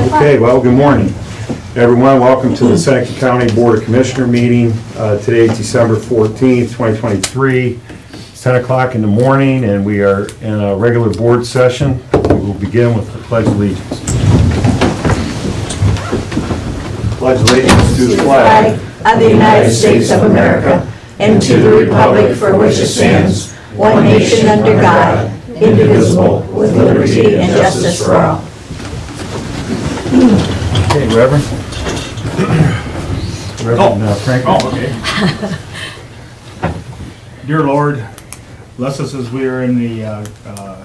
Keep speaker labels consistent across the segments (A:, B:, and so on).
A: Okay, well, good morning, everyone. Welcome to the Seneca County Board of Commissioner meeting. Today is December 14th, 2023. It's 10 o'clock in the morning, and we are in a regular board session. We will begin with the Pledge of Allegiance. Pledge allegiance to the flag
B: of the United States of America and to the republic for which it stands, one nation under God, indivisible, with liberty and justice for all.
A: Okay, Reverend. Reverend Frank.
C: Oh, okay. Dear Lord, bless us as we are in the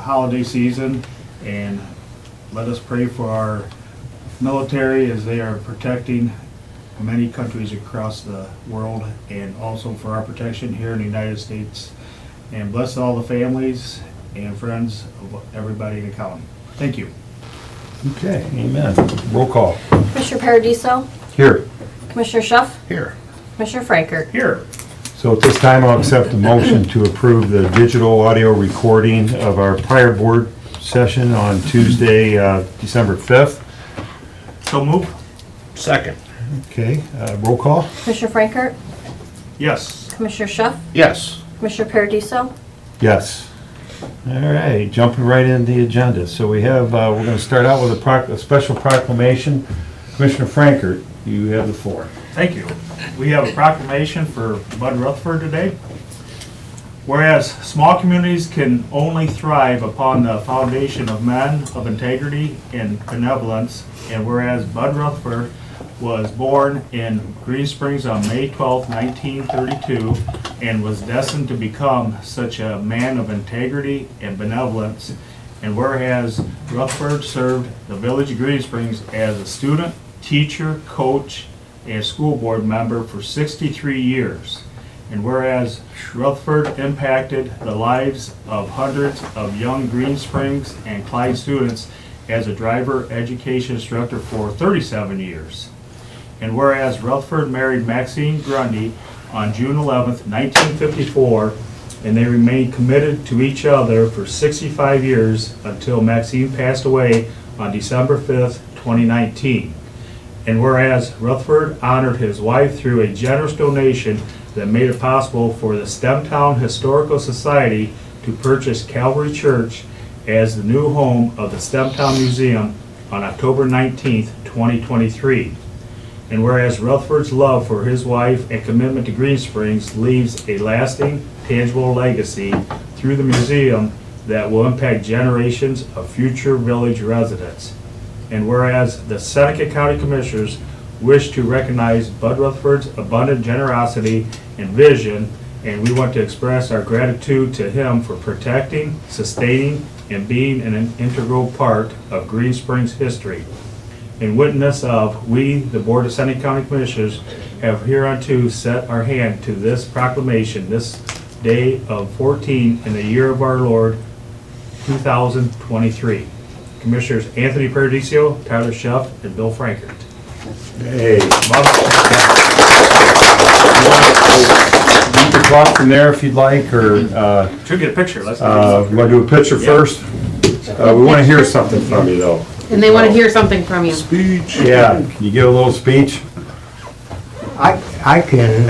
C: holiday season, and let us pray for our military as they are protecting many countries across the world, and also for our protection here in the United States. And bless all the families and friends of everybody in the county. Thank you.
A: Okay, amen. Roll call.
D: Commissioner Paradiso,
A: Here.
D: Commissioner Schuff,
C: Here.
D: Commissioner Frankert.
C: Here.
A: So at this time, I'll accept a motion to approve the digital audio recording of our prior board session on Tuesday, December 5th.
C: So move.
E: Second.
A: Okay, roll call?
D: Commissioner Frankert,
C: Yes.
D: Commissioner Schuff,
E: Yes.
D: Commissioner Paradiso,
A: Yes. All right, jumping right into the agenda. So we have, we're going to start out with a special proclamation. Commissioner Frankert, you have the floor.
C: Thank you. We have a proclamation for Bud Rutherford today. Whereas small communities can only thrive upon the foundation of men of integrity and benevolence, and whereas Bud Rutherford was born in Green Springs on May 12, 1932, and was destined to become such a man of integrity and benevolence, and whereas Rutherford served the village of Green Springs as a student, teacher, coach, and school board member for 63 years. And whereas Rutherford impacted the lives of hundreds of young Green Springs and Clyde students as a driver education instructor for 37 years. And whereas Rutherford married Maxine Grundy on June 11th, 1954, and they remained committed to each other for 65 years until Maxine passed away on December 5th, 2019. And whereas Rutherford honored his wife through a generous donation that made it possible for the Stemtown Historical Society to purchase Calvary Church as the new home of the Stemtown Museum on October 19th, 2023. And whereas Rutherford's love for his wife and commitment to Green Springs leaves a lasting, tangible legacy through the museum that will impact generations of future village residents. And whereas the Seneca County Commissioners wish to recognize Bud Rutherford's abundant generosity and vision, and we want to express our gratitude to him for protecting, sustaining, and being an integral part of Green Springs history. In witness of, we, the Board of Seneca County Commissioners, have hereunto set our hand to this proclamation, this day of 14 in the year of our Lord, 2023. Commissioners Anthony Paradiso, Tyler Schuff, and Bill Frankert.
A: Hey. You can talk from there if you'd like, or
C: Should get a picture. Let's
A: you want to do a picture first? We want to hear something from you, though.
F: And they want to hear something from you.
E: Speech.
A: Yeah, can you give a little speech?
G: I can,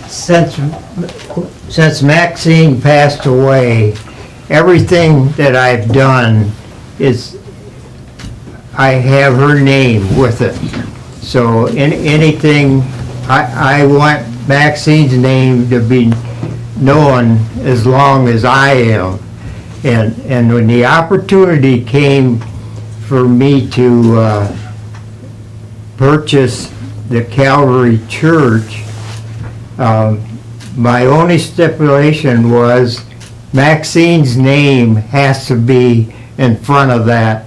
G: since Maxine passed away, everything that I've done is, I have her name with it. So anything, I want Maxine's name to be known as long as I am. And when the opportunity came for me to purchase the Calvary Church, my only stipulation was Maxine's name has to be in front of that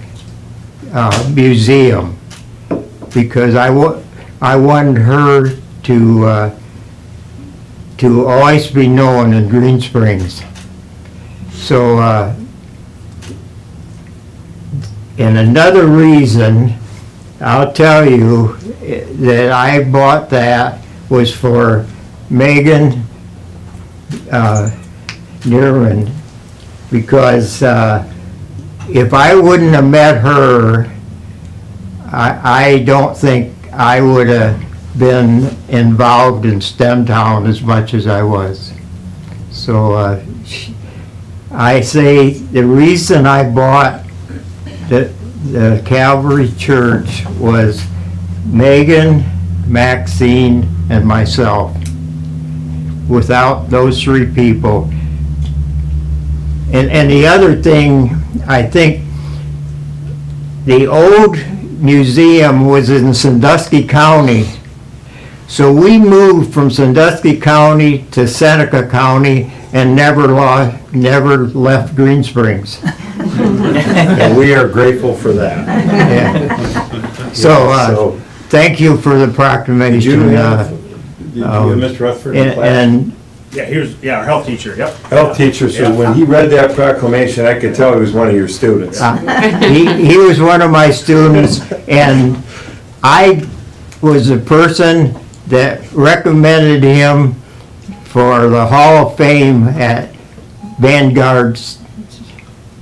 G: museum, because I wanted her to always be known in Green Springs. So, and another reason, I'll tell you, that I bought that was for Megan Neerman, because if I wouldn't have met her, I don't think I would have been involved in STEMtown as much as I was. So I say the reason I bought the Calvary Church was Megan, Maxine, and myself. Without those three people. And the other thing, I think the old museum was in Sandusky County. So we moved from Sandusky County to Seneca County and never left Green Springs.
A: And we are grateful for that.
G: Yeah. So, thank you for the
A: Did
G: proclamation.
A: you have Mr. Rutherford in class?
G: And
C: Yeah, our health teacher, yep.
A: Health teacher, so when he read that proclamation, I could tell he was one of your students.
G: he was one of my students, and I was the person that recommended him for the Hall of Fame at Vanguard's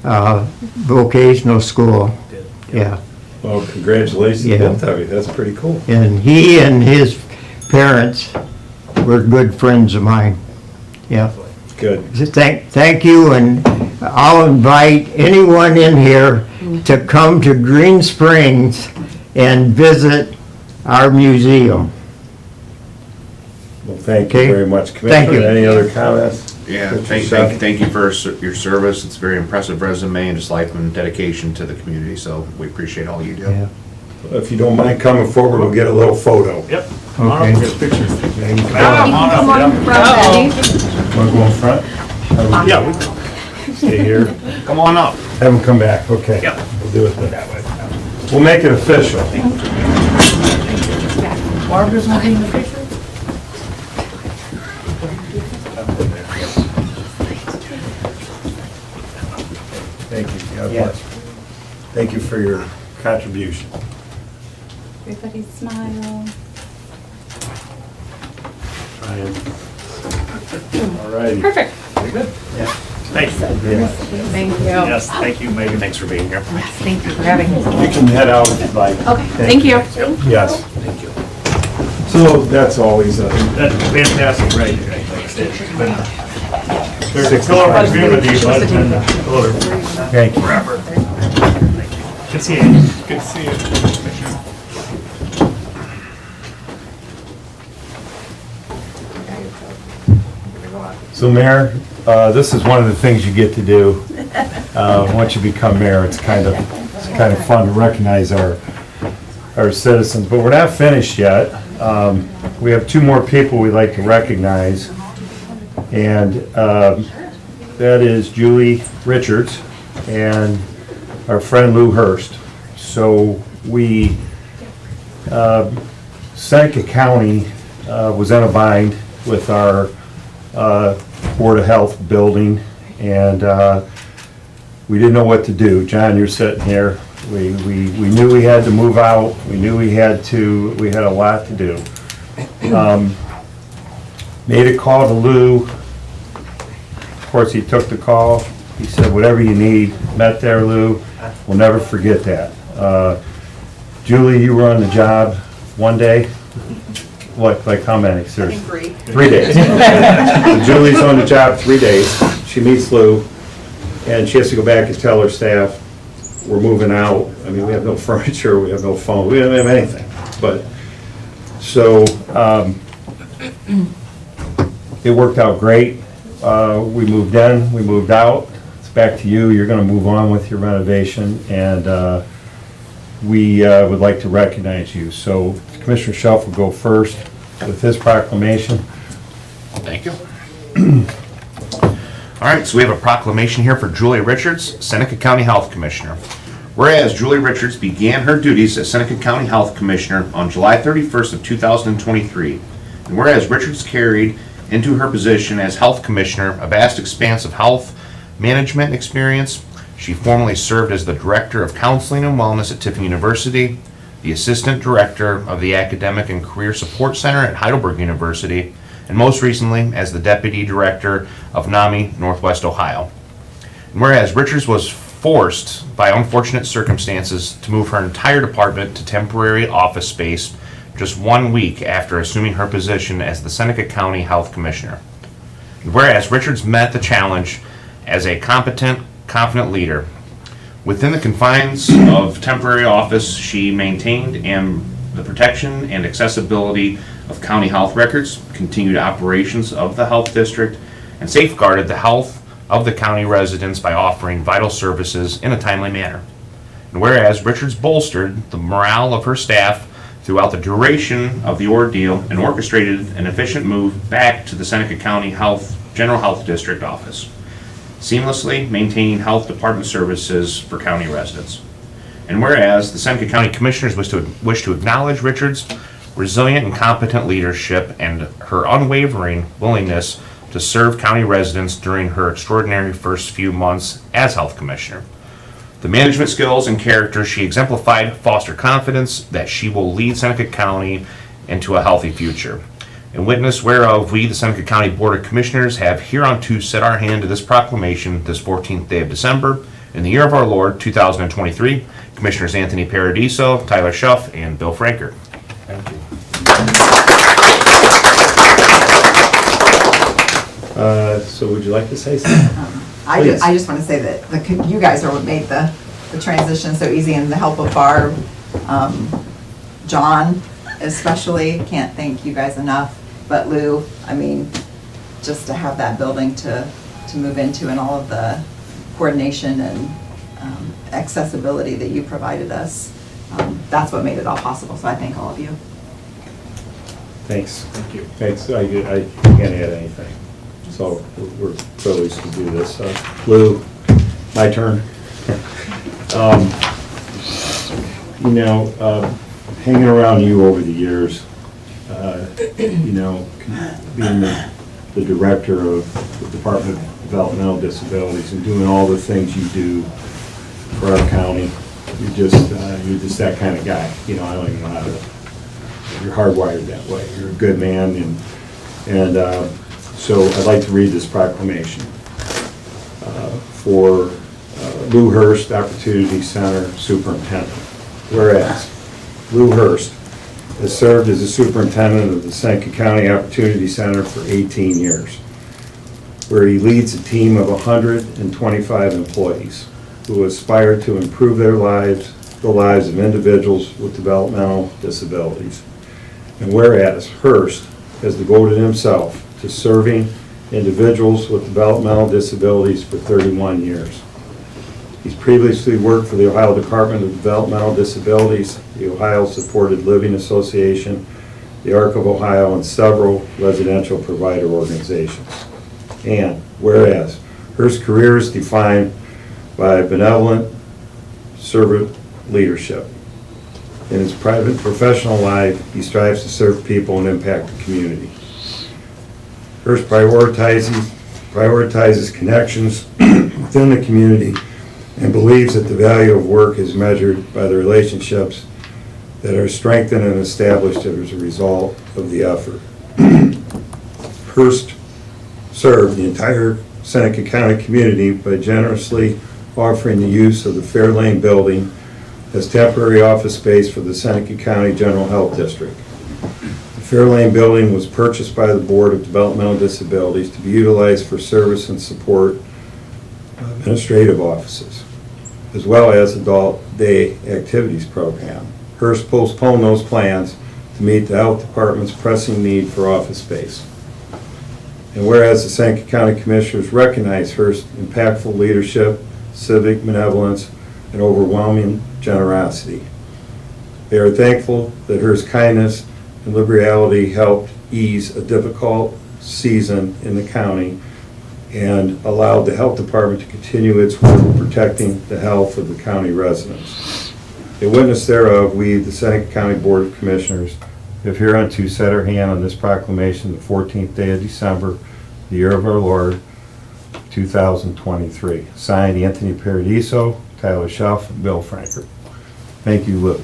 G: vocational school. Yeah,
A: Well, congratulations,
G: Yeah.
A: both of you, that's pretty cool.
G: and he and his parents were good friends of mine. Yeah.
A: Good.
G: Thank you, and I'll invite anyone in here to come to Green Springs and visit our museum.
A: Well, thank you
G: Okay.
A: very much.
G: Thank you.
A: Commissioner, any other comments?
E: Yeah,
A: Mr. Shuff?
E: thank you for your service. It's a very impressive resume and just life and dedication to the community, so we appreciate all you do.
G: Yeah.
A: If you don't mind coming forward, we'll get a little photo.
C: Yep.
G: Okay.
C: Get a picture.
A: Maybe you
C: Come on up,
D: Come on,
C: yep.
D: Betty.
A: wanna go in front?
C: Yeah, we
A: Stay here.
C: come on up.
A: Have him come back, okay.
C: Yep.
A: We'll do it that way. We'll make it official.
C: Barb doesn't want to be in the picture?
A: Thank you. God bless. Thank you for your contribution.
B: Everybody smile.
A: Ryan. All righty.
F: Perfect.
C: Very good. Thank you.
A: Yeah.
F: Thank you.
C: Yes, thank you, Megan.
E: Thanks for being here.
F: Thank you for having me.
A: You can head out if you'd like.
F: Okay, thank you.
A: Yes. Thank you. So that's always a
C: That's fantastic, right? Like I said, it's been there's a
A: 65
C: color community, but it's been a color
A: thank you.
C: forever. Good to see you. Good to see you.
A: So Mayor, this is one of the things you get to do once you become mayor. It's kind of fun to recognize our citizens, but we're not finished yet. We have two more people we'd like to recognize, and that is Julie Richards and our friend Lou Hurst. So we, Seneca County was in a bind with our Board of Health building, and we didn't know what to do. John, you're sitting here. We knew we had to move out. We knew we had a lot to do. Made a call to Lou. Of course, he took the call. He said, whatever you need, met there, Lou. We'll never forget that. Julie, you were on the job one day? What, like how many? Seriously? 3 days. So Julie's on the job 3 days. She meets Lou, and she has to go back and tell her staff, we're moving out. I mean, we have no furniture, we have no phone, we don't have anything. But, so, it worked out great. We moved in, we moved out. It's back to you. You're gonna move on with your renovation, and we would like to recognize you. So Commissioner Shuff will go first with his proclamation.
E: Thank you. All right, so we have a proclamation here for Julie Richards, Seneca County Health Commissioner. Whereas Julie Richards began her duties as Seneca County Health Commissioner on July 31st of 2023, and whereas Richards carried into her position as Health Commissioner a vast expanse of health management experience, she formerly served as the Director of Counseling and Wellness at Tiffin University, the Assistant Director of the Academic and Career Support Center at Heidelberg University, and most recently as the Deputy Director of NAMI Northwest Ohio. And whereas Richards was forced by unfortunate circumstances to move her entire department to temporary office space just 1 week after assuming her position as the Seneca County Health Commissioner. And whereas Richards met the challenge as a competent, confident leader, within the confines of temporary office, she maintained the protection and accessibility of county health records, continued operations of the health district, and safeguarded the health of the county residents by offering vital services in a timely manner. And whereas Richards bolstered the morale of her staff throughout the duration of the ordeal and orchestrated an efficient move back to the Seneca County General Health District office, seamlessly maintaining health department services for county residents. And whereas the Seneca County Commissioners wish to acknowledge Richards' resilient and competent leadership and her unwavering willingness to serve county residents during her extraordinary first few months as Health Commissioner. The management skills and character she exemplified foster confidence that she will lead Seneca County into a healthy future. In witness whereof, we, the Seneca County Board of Commissioners, have hereunto set our hand to this proclamation this 14th day of December, in the year of our Lord, 2023, Commissioners Anthony Paradiso, Tyler Schuff, and Bill Franker.
A: Thank you. So would you like to say something?
H: I
A: Please.
H: just want to say that you guys are what made the transition so easy, and the help of Barb, John especially, can't thank you guys enough, but Lou, I mean, just to have that building to move into and all of the coordination and accessibility that you provided us, that's what made it all possible, so I thank all of you.
A: Thanks.
C: Thank you.
A: Thanks, I can't add anything. So we're privileged to do this. Lou, my turn. Hanging around you over the years, being the director of the Department of Developmental Disabilities and doing all the things you do for our county, you're just that kind of guy. I don't even know how to, you're hardwired that way. You're a good man, and so I'd like to read this proclamation for Lou Hurst, Opportunity Center Superintendent. Whereas Lou Hurst has served as the superintendent of the Seneca County Opportunity Center for 18 years, where he leads a team of 125 employees who aspire to improve the lives of individuals with developmental disabilities. And whereas Hurst has devoted himself to serving individuals with developmental disabilities for 31 years. He's previously worked for the Ohio Department of Developmental Disabilities, the Ohio Supported Living Association, the Arc of Ohio, and several residential provider organizations. And whereas Hurst's career is defined by benevolent servant leadership. In his private and professional life, he strives to serve people and impact the community. Hurst prioritizes connections within the community and believes that the value of work is measured by the relationships that are strengthened and established as a result of the effort. Hurst served the entire Seneca County community by generously offering the use of the Fairlane building as temporary office space for the Seneca County General Health District. The Fairlane building was purchased by the Board of Developmental Disabilities to be utilized for service and support administrative offices, as well as adult day activities program. Hurst postponed those plans to meet the health department's pressing need for office space. And whereas the Seneca County Commissioners recognize Hurst's impactful leadership, civic benevolence, and overwhelming generosity, they are thankful that Hurst's kindness and liberality helped ease a difficult season in the county and allowed the health department to continue its work of protecting the health of the county residents. In witness thereof, we, the Seneca County Board of Commissioners, have hereunto set our hand on this proclamation the 14th day of December, the year of our Lord, 2023. Signed, Anthony Paradiso, Tyler Schuff, and Bill Franker. Thank you, Lou.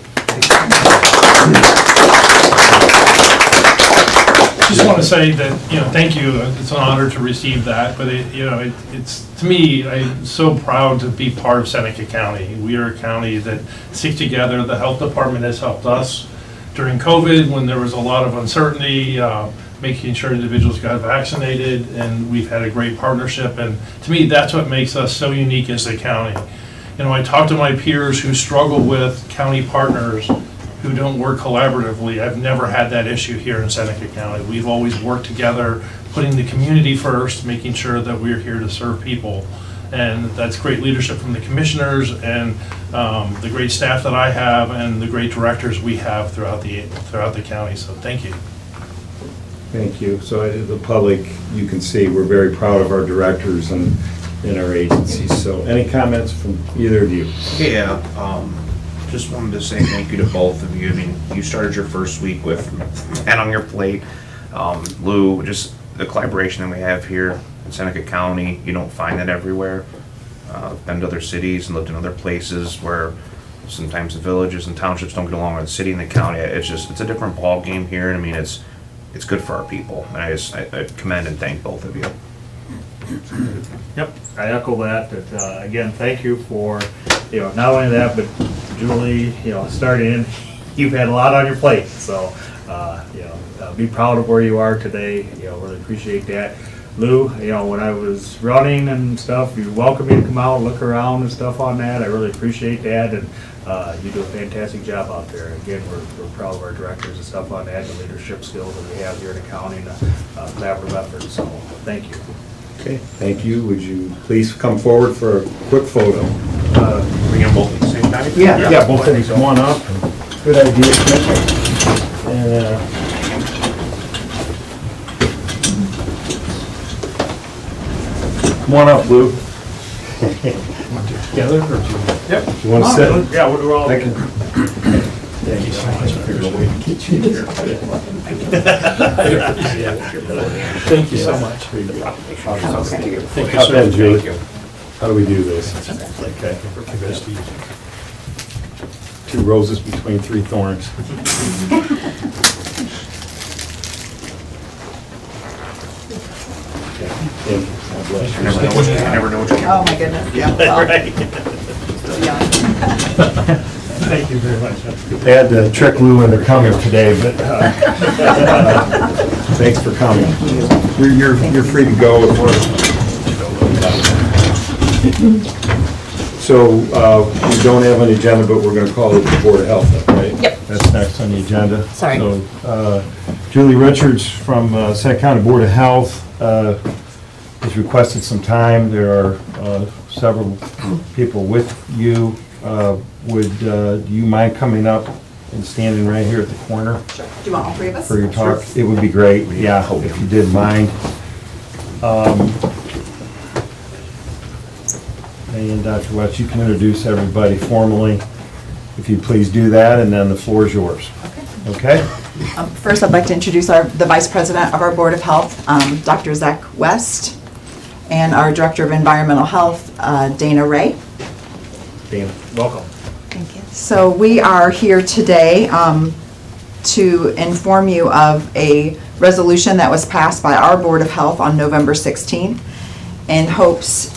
I: just want to say that, thank you. It's an honor to receive that, but it's, to me, I'm so proud to be part of Seneca County. We are a county that sticks together. The health department has helped us during COVID when there was a lot of uncertainty, making sure individuals got vaccinated, and we've had a great partnership. And to me, that's what makes us so unique as a county. I talk to my peers who struggle with county partners who don't work collaboratively. I've never had that issue here in Seneca County. We've always worked together, putting the community first, making sure that we're here to serve people. And that's great leadership from the commissioners and the great staff that I have and the great directors we have throughout the county. So thank you.
A: Thank you. So the public, you can see, we're very proud of our directors and in our agencies. So any comments from either of you?
E: Yeah, just wanted to say thank you to both of you. I mean, you started your first week with 10 on your plate. Lou, just the collaboration that we have here in Seneca County, you don't find that everywhere. I've been to other cities and lived in other places where sometimes the villages and townships don't get along with the city and the county. It's a different ball game here, and I mean, it's good for our people. And I commend and thank both of you.
C: Yep, I echo that, again, thank you for, not only that, but Julie, starting, you've had a lot on your plate, so, be proud of where you are today, really appreciate that. Lou, when I was running and stuff, you welcomed me to come out, look around and stuff on that, I really appreciate that, and you do a fantastic job out there. Again, we're proud of our directors and stuff on that, the leadership skills that we have here in the county, and the collaborative effort, so, thank you.
A: Okay, thank you. Would you please come forward for a quick photo?
E: We can both at the same time?
A: Yeah, both of these. Come on up. Good idea, Commissioner. And, come on up, Lou. Together or two? Yep. You want to sit?
C: Yeah, we're all.
A: Thank you. Thank you so much. I figured I'd wait and get you here.
C: Thank you so much.
A: How then, Julie? How do we do this? Okay. Two roses between three thorns. Thank you. God bless you.
E: I never know what you
H: Oh, my goodness. Yeah.
C: Thank you very much.
A: They had to trick Lou into coming today, but thanks for coming. You're free to go. So we don't have an agenda, but we're going to call it the Board of Health, right?
D: Yep.
A: That's next on the agenda.
D: Sorry.
A: So Julie Richards from Seneca County Board of Health has requested some time. There are several people with you. Would you mind coming up and standing right here at the corner
H: Sure. Do you want all three of us?
A: for your talk? It would be great, yeah, if you did mind. And Dr. West, you can introduce everybody formally, if you'd please do that, and then the floor is yours. Okay?
H: First, I'd like to introduce the Vice President of our Board of Health, Dr. Zach West, and our Director of Environmental Health, Dana Ray.
A: Dana, welcome.
H: Thank you. So we are here today to inform you of a resolution that was passed by our Board of Health on November 16th in hopes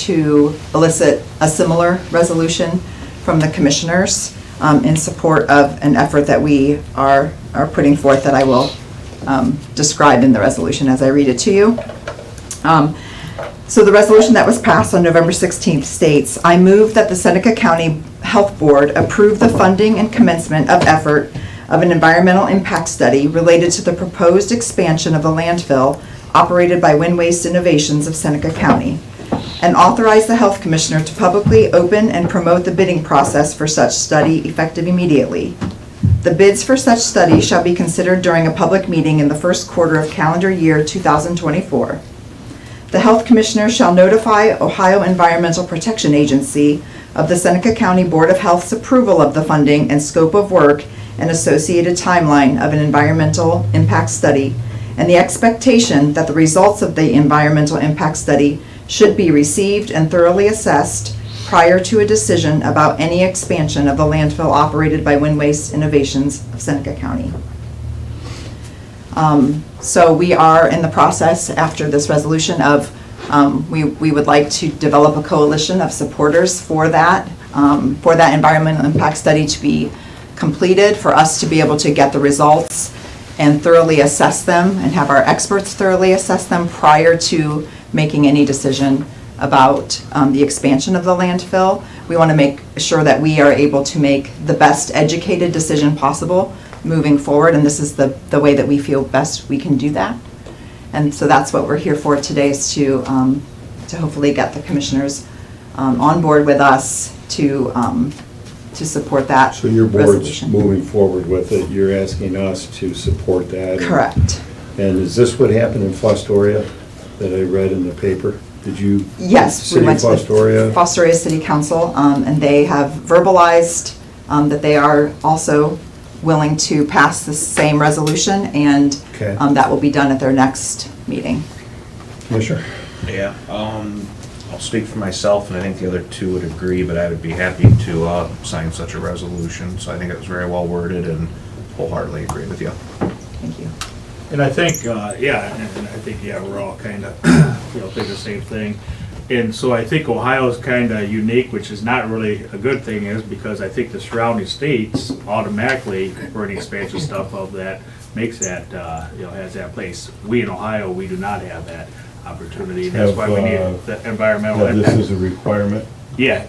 H: to elicit a similar resolution from the commissioners in support of an effort that we are putting forth that I will describe in the resolution as I read it to you. So the resolution that was passed on November 16th states, I move that the Seneca County Health Board approve the funding and commencement of effort of an environmental impact study related to the proposed expansion of the landfill operated by Wind Waste Innovations of Seneca County, and authorize the Health Commissioner to publicly open and promote the bidding process for such study effective immediately. The bids for such study shall be considered during a public meeting in the first quarter of calendar year 2024. The Health Commissioner shall notify Ohio Environmental Protection Agency of the Seneca County Board of Health's approval of the funding and scope of work and associated timeline of an environmental impact study, and the expectation that the results of the environmental impact study should be received and thoroughly assessed prior to a decision about any expansion of the landfill operated by Wind Waste Innovations of Seneca County. So we are in the process, after this resolution, of, we would like to develop a coalition of supporters for that environmental impact study to be completed, for us to be able to get the results and thoroughly assess them, and have our experts thoroughly assess them prior to making any decision about the expansion of the landfill. We want to make sure that we are able to make the best educated decision possible moving forward, and this is the way that we feel best we can do that. And so that's what we're here for today, is to hopefully get the commissioners on board with us to support that
A: So your board's
H: resolution.
A: moving forward with it, you're asking us to support that?
H: Correct.
A: And is this what happened in Fostoria that I read in the paper? Did you?
H: Yes, we
A: City
H: went
A: of
H: to the
A: Fostoria?
H: Fostoria City Council, and they have verbalized that they are also willing to pass the same resolution, and
A: Okay.
H: that will be done at their next meeting.
A: Commissioner?
E: Yeah, I'll speak for myself, and I think the other two would agree, but I would be happy to sign such a resolution. So I think it was very well worded, and wholeheartedly agree with you.
H: Thank you.
C: And I think, and I think, we're all kind of, think the same thing. And so I think Ohio's kind of unique, which is not really a good thing, is because I think the surrounding states automatically, for any expansion stuff of that, makes that, has that place. We in Ohio, we do not have that opportunity. And that's why we need the environmental
A: Yeah, this
C: impact.
A: is a requirement?
C: Yeah,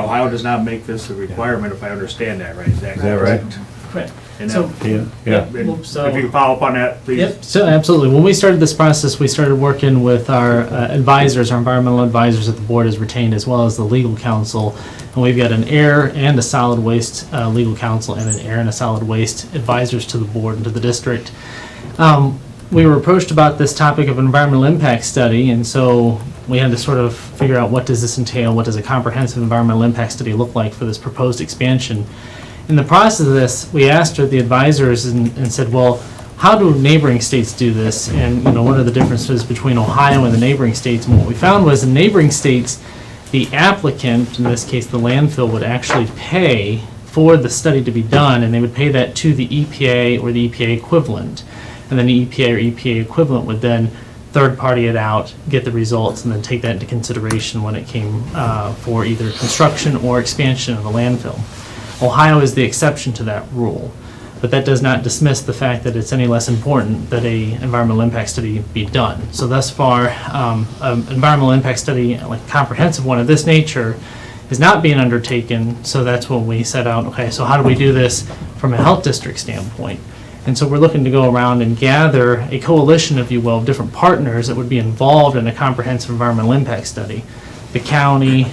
C: Ohio does not make this a requirement, if I understand that right. Is that
A: that right?
C: correct?
J: Correct.
C: And
J: So-
C: then-
A: Yeah.
C: and
J: Well, so-
C: if you can follow up on that, please.
J: Yep, so absolutely. When we started this process, we started working with our advisors, our environmental advisors that the board has retained, as well as the legal counsel. And we've got an air and a solid waste legal counsel, and an air and a solid waste advisors to the board and to the district. We were approached about this topic of environmental impact study, and so we had to sort of figure out, what does this entail? What does a comprehensive environmental impact study look like for this proposed expansion? In the process of this, we asked the advisors and said, well, how do neighboring states do this? And, what are the differences between Ohio and the neighboring states? And what we found was, in neighboring states, the applicant, in this case the landfill, would actually pay for the study to be done, and they would pay that to the EPA or the EPA equivalent. And then the EPA or EPA equivalent would then third-party it out, get the results, and then take that into consideration when it came for either construction or expansion of the landfill. Ohio is the exception to that rule, but that does not dismiss the fact that it's any less important that a environmental impact study be done. So thus far, an environmental impact study, like a comprehensive one of this nature, is not being undertaken. So that's when we set out, okay, so how do we do this from a health district standpoint? And so we're looking to go around and gather a coalition, if you will, of different partners that would be involved in a comprehensive environmental impact study. The county,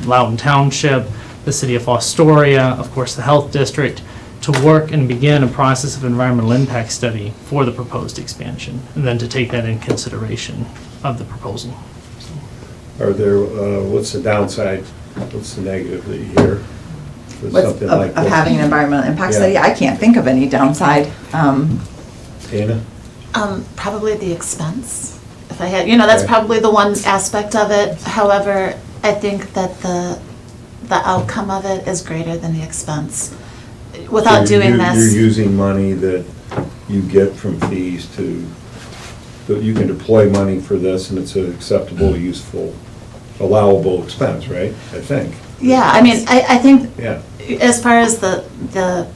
J: Loudoun Township, the city of Fostoria, of course, the health district, to work and begin a process of environmental impact study for the proposed expansion, and then to take that in consideration of the proposal.
A: Are there, what's the downside, what's the negative that you hear for something like
H: Of
A: this?
H: having an environmental impact
A: Yeah.
H: study, I can't think of any downside.
A: Dana?
F: Probably the expense. If I had, that's
A: Right.
F: probably the one aspect of it. However, I think that the outcome of it is greater than the expense. Without
A: So
F: doing
A: You're
F: this,
A: using money that you get from fees to, that you can deploy money for this, and it's an acceptable, useful, allowable expense, right? I think.
F: yeah, I think
A: Yeah.
F: as far as the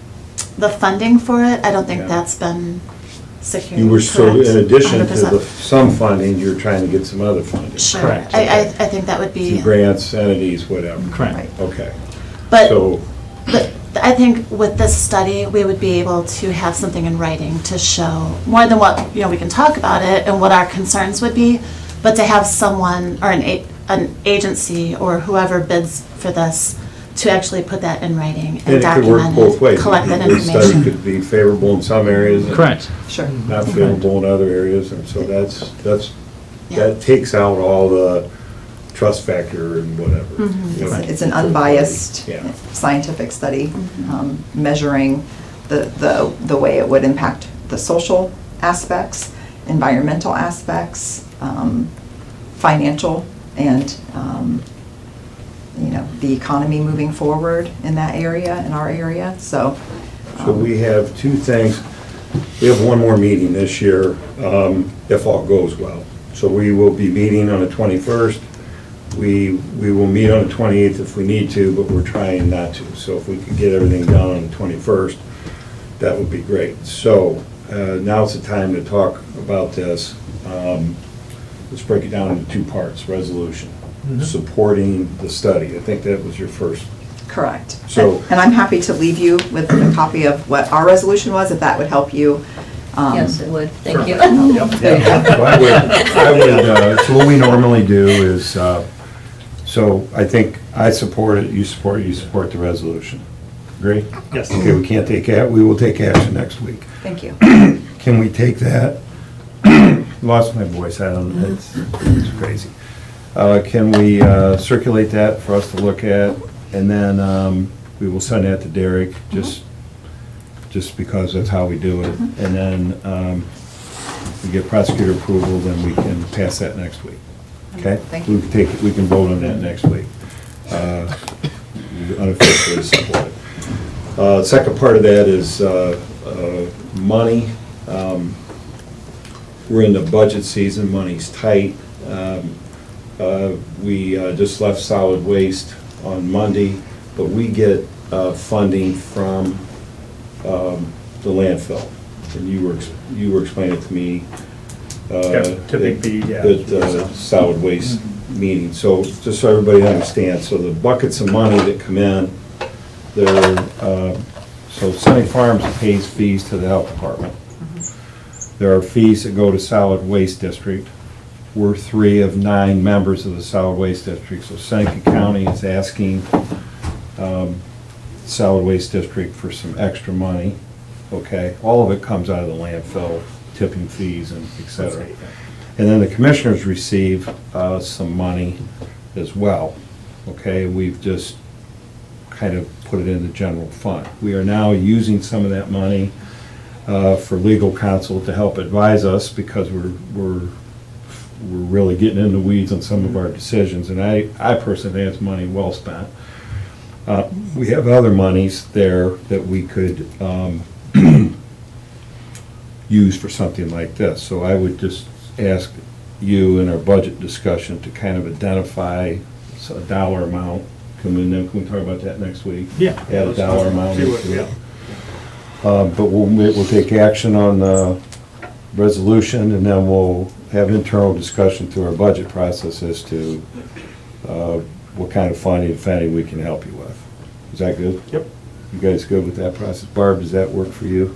F: funding for it, I don't think
A: Yeah.
F: that's been secured.
A: You were, so
F: correct?
A: in addition to
F: 100%.
A: some funding, you're trying to get some other funding.
F: Sure.
J: Correct.
F: I think that would be,
A: Through grants, entities, whatever.
J: Correct.
A: Okay.
F: but
A: So,
F: I think with this study, we would be able to have something in writing to show more than what, we can talk about it and what our concerns would be, but to have someone or an agency or whoever bids for this to actually put that in writing
A: and
F: and
A: it could work
F: document
A: both
F: it,
A: ways.
F: collect that
A: The study
F: information.
A: could be favorable in some areas. and
J: Correct.
H: Sure.
A: Not favorable in other areas, and so
F: Yeah.
A: that takes out all the trust factor and whatever.
F: Mhm.
A: you know,
H: It's an unbiased
A: Yeah.
H: scientific study, measuring the way it would impact the social aspects, environmental aspects, financial, and, the economy moving forward in that area, in our area, so.
A: So we have two things. we have one more meeting this year, if all goes well. So we will be meeting on the 21st. We will meet on the 28th if we need to, but we're trying not to. So if we could get everything done on the 21st, that would be great. So now's the time to talk about this. Let's break it down into two parts. Resolution, supporting the study. I think that was your first.
H: Correct.
A: So-
H: And I'm happy to leave you with a copy of what our resolution was, if that would help you.
D: Yes, it would. Thank you.
A: So what we normally do is, so I think I support it, you support it, you support the resolution. Agree?
C: Yes.
A: Okay, we can't take, we will take action next week.
H: Thank you.
A: Can we take that? Lost my voice, I don't, it's crazy. Can we circulate that for us to look at? And then we will send that to Derek, just because that's how we do it. And then we get prosecutor approval, then we can pass that next week. Okay?
H: Thank you.
A: We can take, we can vote on that next week. Unofficially support it. Second part of that is money. We're in the budget season, money's tight. We just left solid waste on Monday, but we get funding from the landfill. And you were explaining to me
C: Tipping fee, yeah.
A: that solid waste meeting. So just so everybody understands, so the buckets of money that come in, they're, so Sunny Farms pays fees to the health department. There are fees that go to solid waste district. We're 3 of 9 members of the solid waste district, so Seneca County is asking solid waste district for some extra money, okay? All of it comes out of the landfill, tipping fees and et cetera. And then the commissioners receive some money as well, okay? We've just kind of put it in the general fund. We are now using some of that money for legal counsel to help advise us, because we're really getting in the weeds on some of our decisions, and I personally think it's money well spent. We have other monies there that we could use for something like this. So I would just ask you in our budget discussion to kind of identify a dollar amount. Can we talk about that next week?
C: Yeah.
A: Add a dollar amount
C: See what-
A: into it. But we'll take action on the resolution, and then we'll have internal discussion through our budget process as to what kind of funding, if any, we can help you with. Is that good?
C: Yep.
A: You guys good with that process? Barb, does that work for you?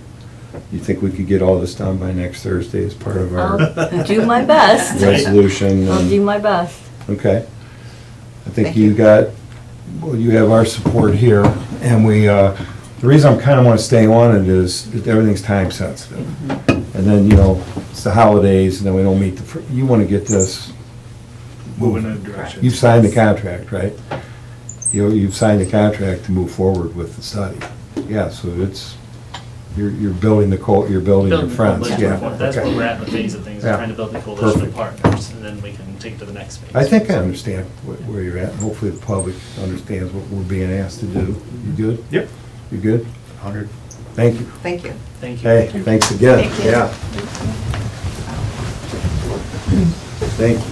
A: You think we could get all this done by next Thursday as part of our
D: I'll do my best.
A: resolution?
D: I'll
A: and-
D: do my best.
A: Okay. I think
H: Thank
A: you
H: you.
A: got, well, you have our support here, and we, the reason I'm kind of want to stay on it is that everything's time sensitive. And then, you know, it's the holidays, and then we don't meet you want to get this,
C: Moving in a direction.
A: you've signed the contract, right? You've signed the contract to move forward with the study. Yeah, so it's, you're building you're building your friends, yeah.
J: That's
A: okay.
J: where we're at in the phase of things,
A: Yeah.
J: trying to build the coalition of
A: Perfect.
J: partners, and then we can take to the next phase.
A: I think I understand where you're at, and hopefully the public understands what we're being asked to do. You good?
C: Yep.
A: You good?
E: 100.
A: Thank you.
H: Thank you.
J: Thank you.
A: Hey, thanks again.
F: Thank you.
A: Yeah. Thank you.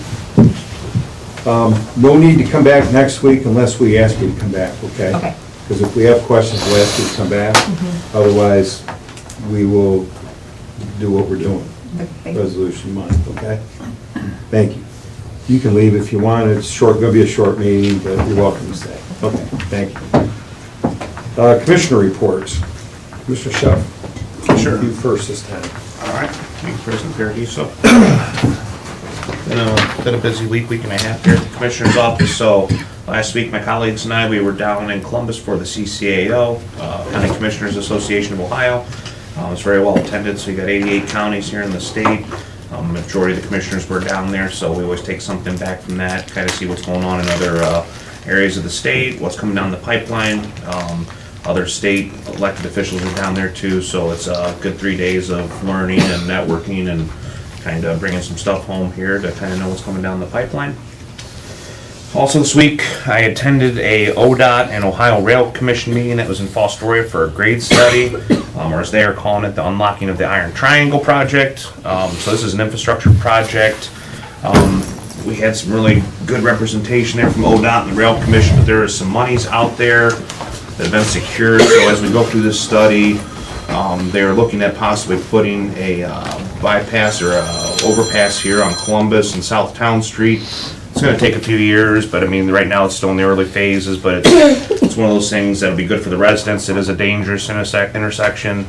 A: No need to come back next week unless we ask you to come back, okay?
H: Okay.
A: Because if we have questions, we'll ask you to come back. Otherwise, we will do what we're doing.
H: Thank you.
A: Resolution month, okay? Thank you. You can leave if you want. It's short, gonna be a short meeting, but you're welcome to stay. Okay, thank you. Commissioner reports. Mr. Shuff.
E: Sure.
A: You first this time.
E: All right, thanks, President Paradiso. Been a busy week and a half here at the Commissioner's office. So last week, my colleagues and I, we were down in Columbus for the CCAO, County Commissioners Association of Ohio. It was very well attended, so you got 88 counties here in the state. Majority of the commissioners were down there, so we always take something back from that, kind of see what's going on in other areas of the state, what's coming down the pipeline. Other state elected officials are down there too, so it's a good 3 days of learning and networking and kind of bringing some stuff home here to kind of know what's coming down the pipeline. Also this week, I attended a ODOT and Ohio Rail Commission meeting that was in Fostoria for a grade study. or as they are calling it, the unlocking of the Iron Triangle project. So this is an infrastructure project. We had some really good representation there from ODOT and the Rail Commission, but there is some monies out there that have been secured. So as we go through this study, they're looking at possibly putting a bypass or a overpass here on Columbus and South Town Street. It's gonna take a few years, but I mean, right now it's still in the early phases, but it's one of those things that'll be good for the residents. It is a dangerous intersection.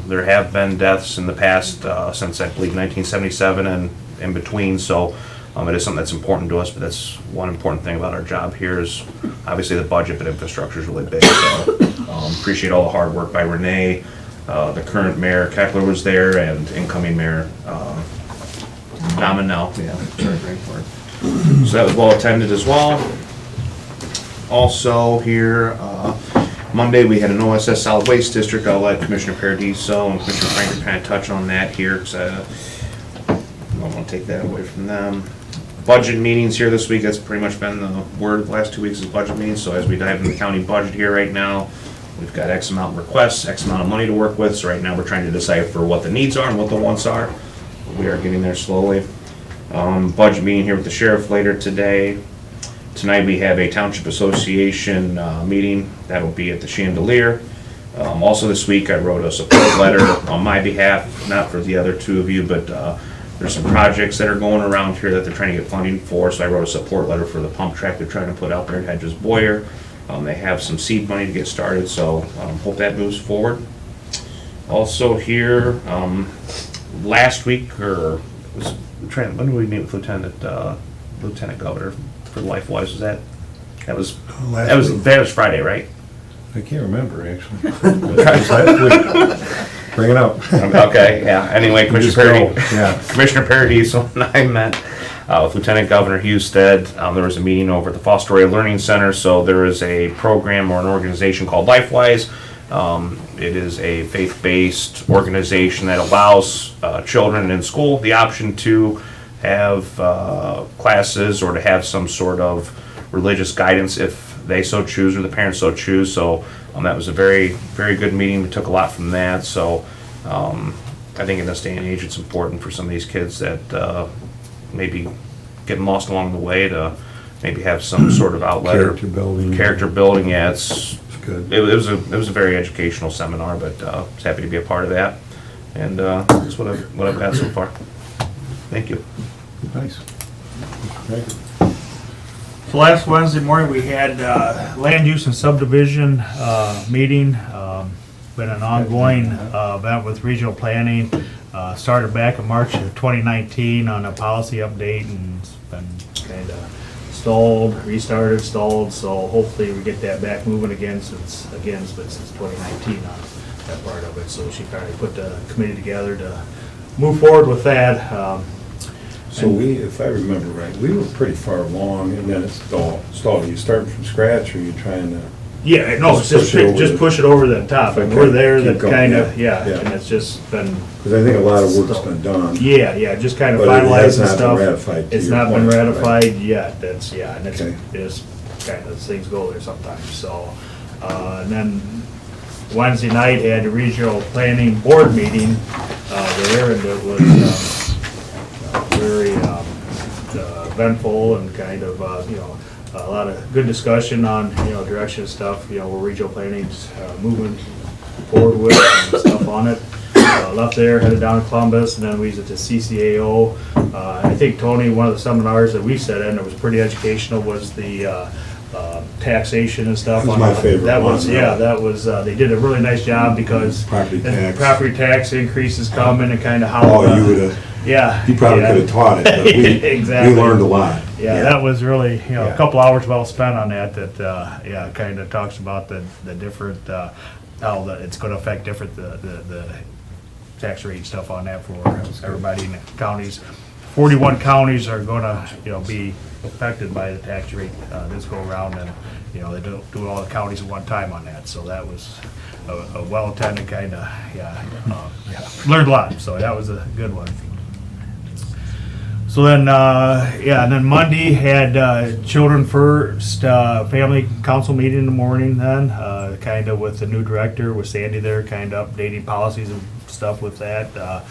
E: There have been deaths in the past, since I believe 1977 and in between, so it is something that's important to us, but that's one important thing about our job here is obviously the budget, but infrastructure is really big, so appreciate all the hard work by Renee. The current mayor, Keckler, was there, and incoming mayor, Dominell, yeah, sorry, great word. So that was well attended as well. Also here, Monday, we had an OSS Solid Waste District. I'll let Commissioner Paradiso and Commissioner Franklin kind of touch on that here, because I don't want to take that away from them. Budget meetings here this week, that's pretty much been the word the last 2 weeks is budget meetings. So as we dive into the county budget here right now, we've got X amount of requests, X amount of money to work with. So right now we're trying to decipher what the needs are and what the wants are. We are getting there slowly. Budget meeting here with the sheriff later today. Tonight we have a Township Association meeting. That'll be at the Chandelier. Also this week I wrote a support letter on my behalf, not for the other two of you, but there's some projects that are going around here that they're trying to get funding for. So I wrote a support letter for the pump track they're trying to put out there at Hedges Boyer. They have some seed money to get started, so hope that moves forward. Also here, last week, or was when did we meet with Lieutenant Governor for LifeWise? That was Friday, right?
A: I can't remember, actually. Bring it up.
E: Okay, yeah. Anyway,
A: Yeah.
E: Commissioner Paradiso and I met with Lieutenant Governor Husted. There was a meeting over at the Fostoria Learning Center. So there is a program or an organization called LifeWise. It is a faith-based organization that allows children in school the option to have classes or to have some sort of religious guidance if they so choose or the parents so choose. So that was a very, very good meeting. We took a lot from that. So I think in this day and age, it's important for some of these kids that maybe getting lost along the way to maybe have some sort of outlet. Character building. Yeah, it's good. It was a very educational seminar, but I was happy to be a part of that. And that's what I've got so far. Thank you.
A: Nice.
C: So last Wednesday morning, we had land use and subdivision meeting. Been an ongoing event with regional planning. Started back in March of 2019 on a policy update, and it's been kind of stalled, restarted, stalled. So hopefully we get that back moving again since 2019 on that part of it. So she finally put the committee together to move forward with that.
A: So if I remember right, we were pretty far along, and then it's stalled. Are you starting from scratch, or are you trying to?
C: Yeah, no, just push it over the top. And we're there, that kind of, yeah,
A: Yeah.
C: and it's just been,
A: Because I think a lot of work's been done.
C: yeah, just kind of
A: But it has
C: finalizing
A: not been
C: stuff.
A: ratified to
C: It's
A: your
C: not been
A: point, right?
C: ratified yet, that's, yeah, and it's,
A: Okay.
C: it's kind of, things go there sometimes, so. And then Wednesday night had a regional planning board meeting there, and it was very eventful and kind of, a lot of good discussion on, direction and stuff, where regional planning's moving forward with and stuff on it. Left there, headed down to Columbus, and then we was at the CCAO. I think, Tony, one of the seminars that we sat in that was pretty educational was the taxation and stuff.
A: That was my favorite
C: That
A: one,
C: was,
A: yeah.
C: that was, they did a really nice job because
A: Property tax.
C: property tax increases coming and kind of how.
A: Oh, you would've,
C: Yeah.
A: you probably
C: yeah.
A: could have taught it, but
C: Exactly.
A: we learned a lot.
C: Yeah, that was really,
A: Yeah.
C: a couple hours well spent on that, kind of talks about the different, how that it's gonna affect different, the tax rate stuff on that for everybody in the counties. 41 counties are gonna, be affected by the tax rate, this go around, and, they don't do all the counties at one time on that, so that was a well-attended kind of, learned a lot, so that was a good one. So then, yeah, and then Monday had Children First Family Council meeting in the morning then, kind of with the new director, with Sandy there, kind of updating policies and stuff with that.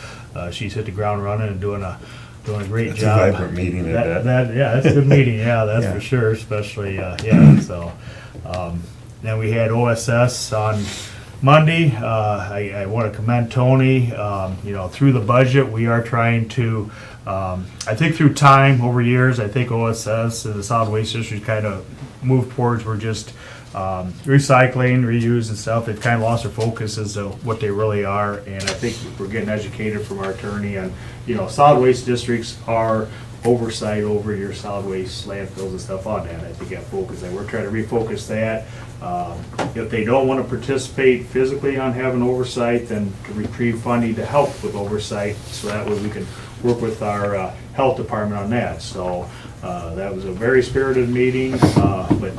C: She's hit the ground running and doing a great
A: It's a
C: job.
A: vibrant meeting, I bet.
C: Yeah, that's a good meeting, yeah, that's
A: Yeah.
C: for sure, especially, yeah, so. Then we had OSS on Monday. I want to commend Tony, through the budget, we are trying to, I think through time, over years, I think OSS and the solid waste district kind of moved towards, we're just recycling, reuse and stuff. They've kind of lost their focus as to what they really are, and I think we're getting educated from our attorney on, solid waste districts are oversight over your solid waste landfills and stuff on that. I think that focus, and we're trying to refocus that. If they don't want to participate physically on having oversight, then to retrieve funding to help with oversight, so that way we can work with our health department on that. So that was a very spirited meeting, but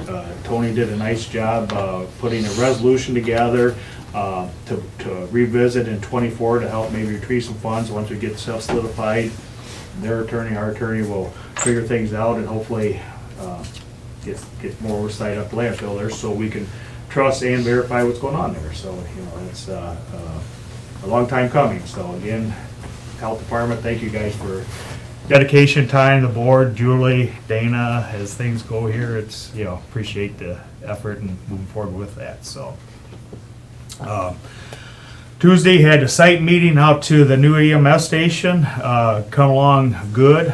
C: Tony did a nice job putting a resolution together to revisit in '24 to help maybe retrieve some funds once we get stuff solidified. Their attorney, our attorney will figure things out and hopefully get more oversight up the landfill there so we can trust and verify what's going on there. So, it's a long time coming. So again, health department, thank you guys for dedication, time, the board, Julie, Dana, as things go here, it's, appreciate the effort and moving forward with that, so. Tuesday had a site meeting out to the new EMS station, come along good.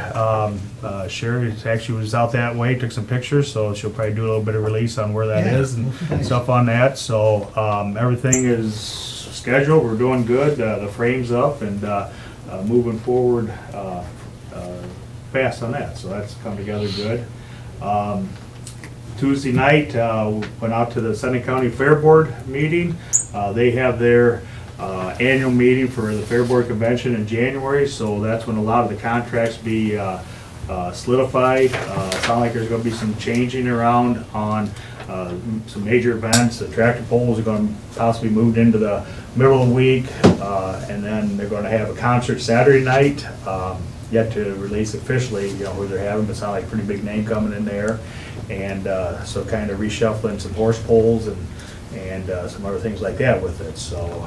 C: Sherry actually was out that way, took some pictures, so she'll probably do a little bit of release on where that is and stuff on that. So everything is scheduled, we're doing good, the frame's up and moving forward fast on that, so that's come together good. Tuesday night, went out to the Seneca County Fair Board meeting. They have their annual meeting for the Fair Board Convention in January, so that's when a lot of the contracts be solidified. Sound like there's gonna be some changing around on some major events. The tractor poles are gonna possibly move into the middle of the week, and then they're gonna have a concert Saturday night. Yet to release officially, who they're having, but it sounds like a pretty big name coming in there. And so kind of reshuffling some horse poles and some other things like that with it. So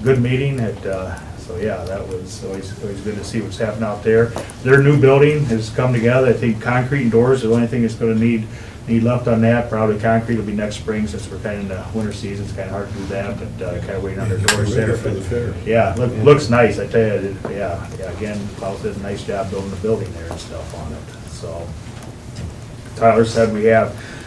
C: good meeting. So yeah, that was always good to see what's happening out there. Their new building has come together. I think concrete and doors are the only thing that's going to need left on that. Probably concrete will be next spring since we're kind of in the winter season. It's kind of hard to do that, but kind of waiting on their doors there.
A: For the fair.
C: Yeah, looks nice. I tell you, yeah. Again, Klaus did a nice job building the building there and stuff on it. So Tyler said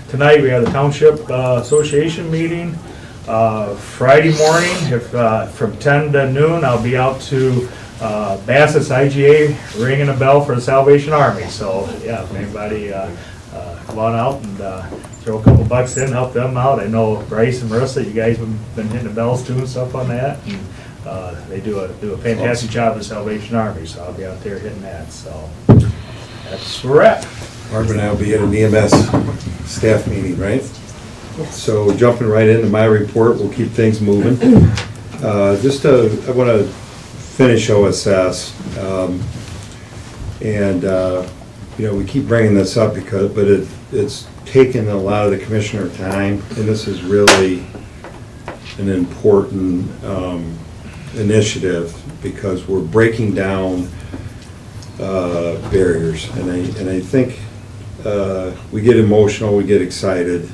C: tonight we have the Township Association meeting. Friday morning, if from 10 to noon, I'll be out to Bassett's IGA ringing a bell for the Salvation Army. So yeah, if anybody come on out and throw a couple bucks in, help them out. I know Bryce and Marissa, you guys have been hitting the bells too and stuff on that. They do a fantastic job with the Salvation Army, so I'll be out there hitting that. So that's where we're at.
A: Barb and I will be at an EMS staff meeting, right? So jumping right into my report, we'll keep things moving. I want to finish OSS. We keep bringing this up but it's taken a lot of the commissioner time, and this is really an important initiative because we're breaking down barriers, and I think we get emotional, we get excited,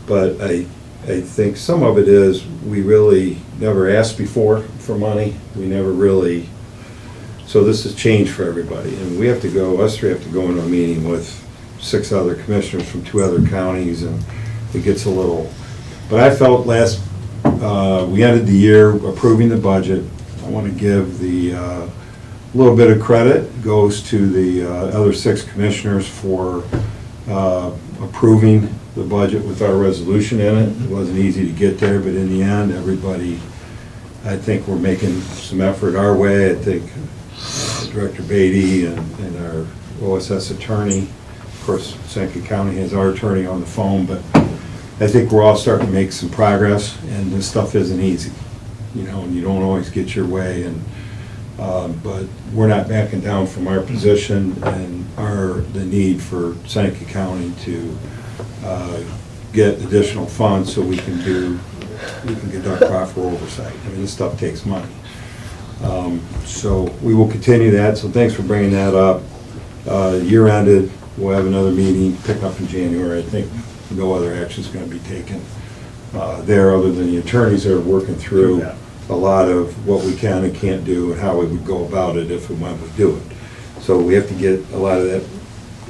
A: but I think some of it is we really never asked before for money. We never really, so this is change for everybody, and us three have to go into a meeting with 6 other commissioners from 2 other counties, and it gets a little, but I felt we ended the year approving the budget. I want to give the little bit of credit goes to the other 6 commissioners for approving the budget with our resolution in it. It wasn't easy to get there, but in the end, everybody, I think we're making some effort our way. I think Director Beatty and our OSS attorney, of course, Seneca County has our attorney on the phone, but I think we're all starting to make some progress, and this stuff isn't easy, and you don't always get your way, and But we're not backing down from our position and the need for Seneca County to get additional funds so we can conduct proper oversight. I mean, this stuff takes money. So we will continue that, so thanks for bringing that up. Year ended, we'll have another meeting, pick up in January. I think no other action is going to be taken there other than the attorneys are working through a lot of what we can and can't do and how we would go about it if and when we do it. So we have to get a lot of that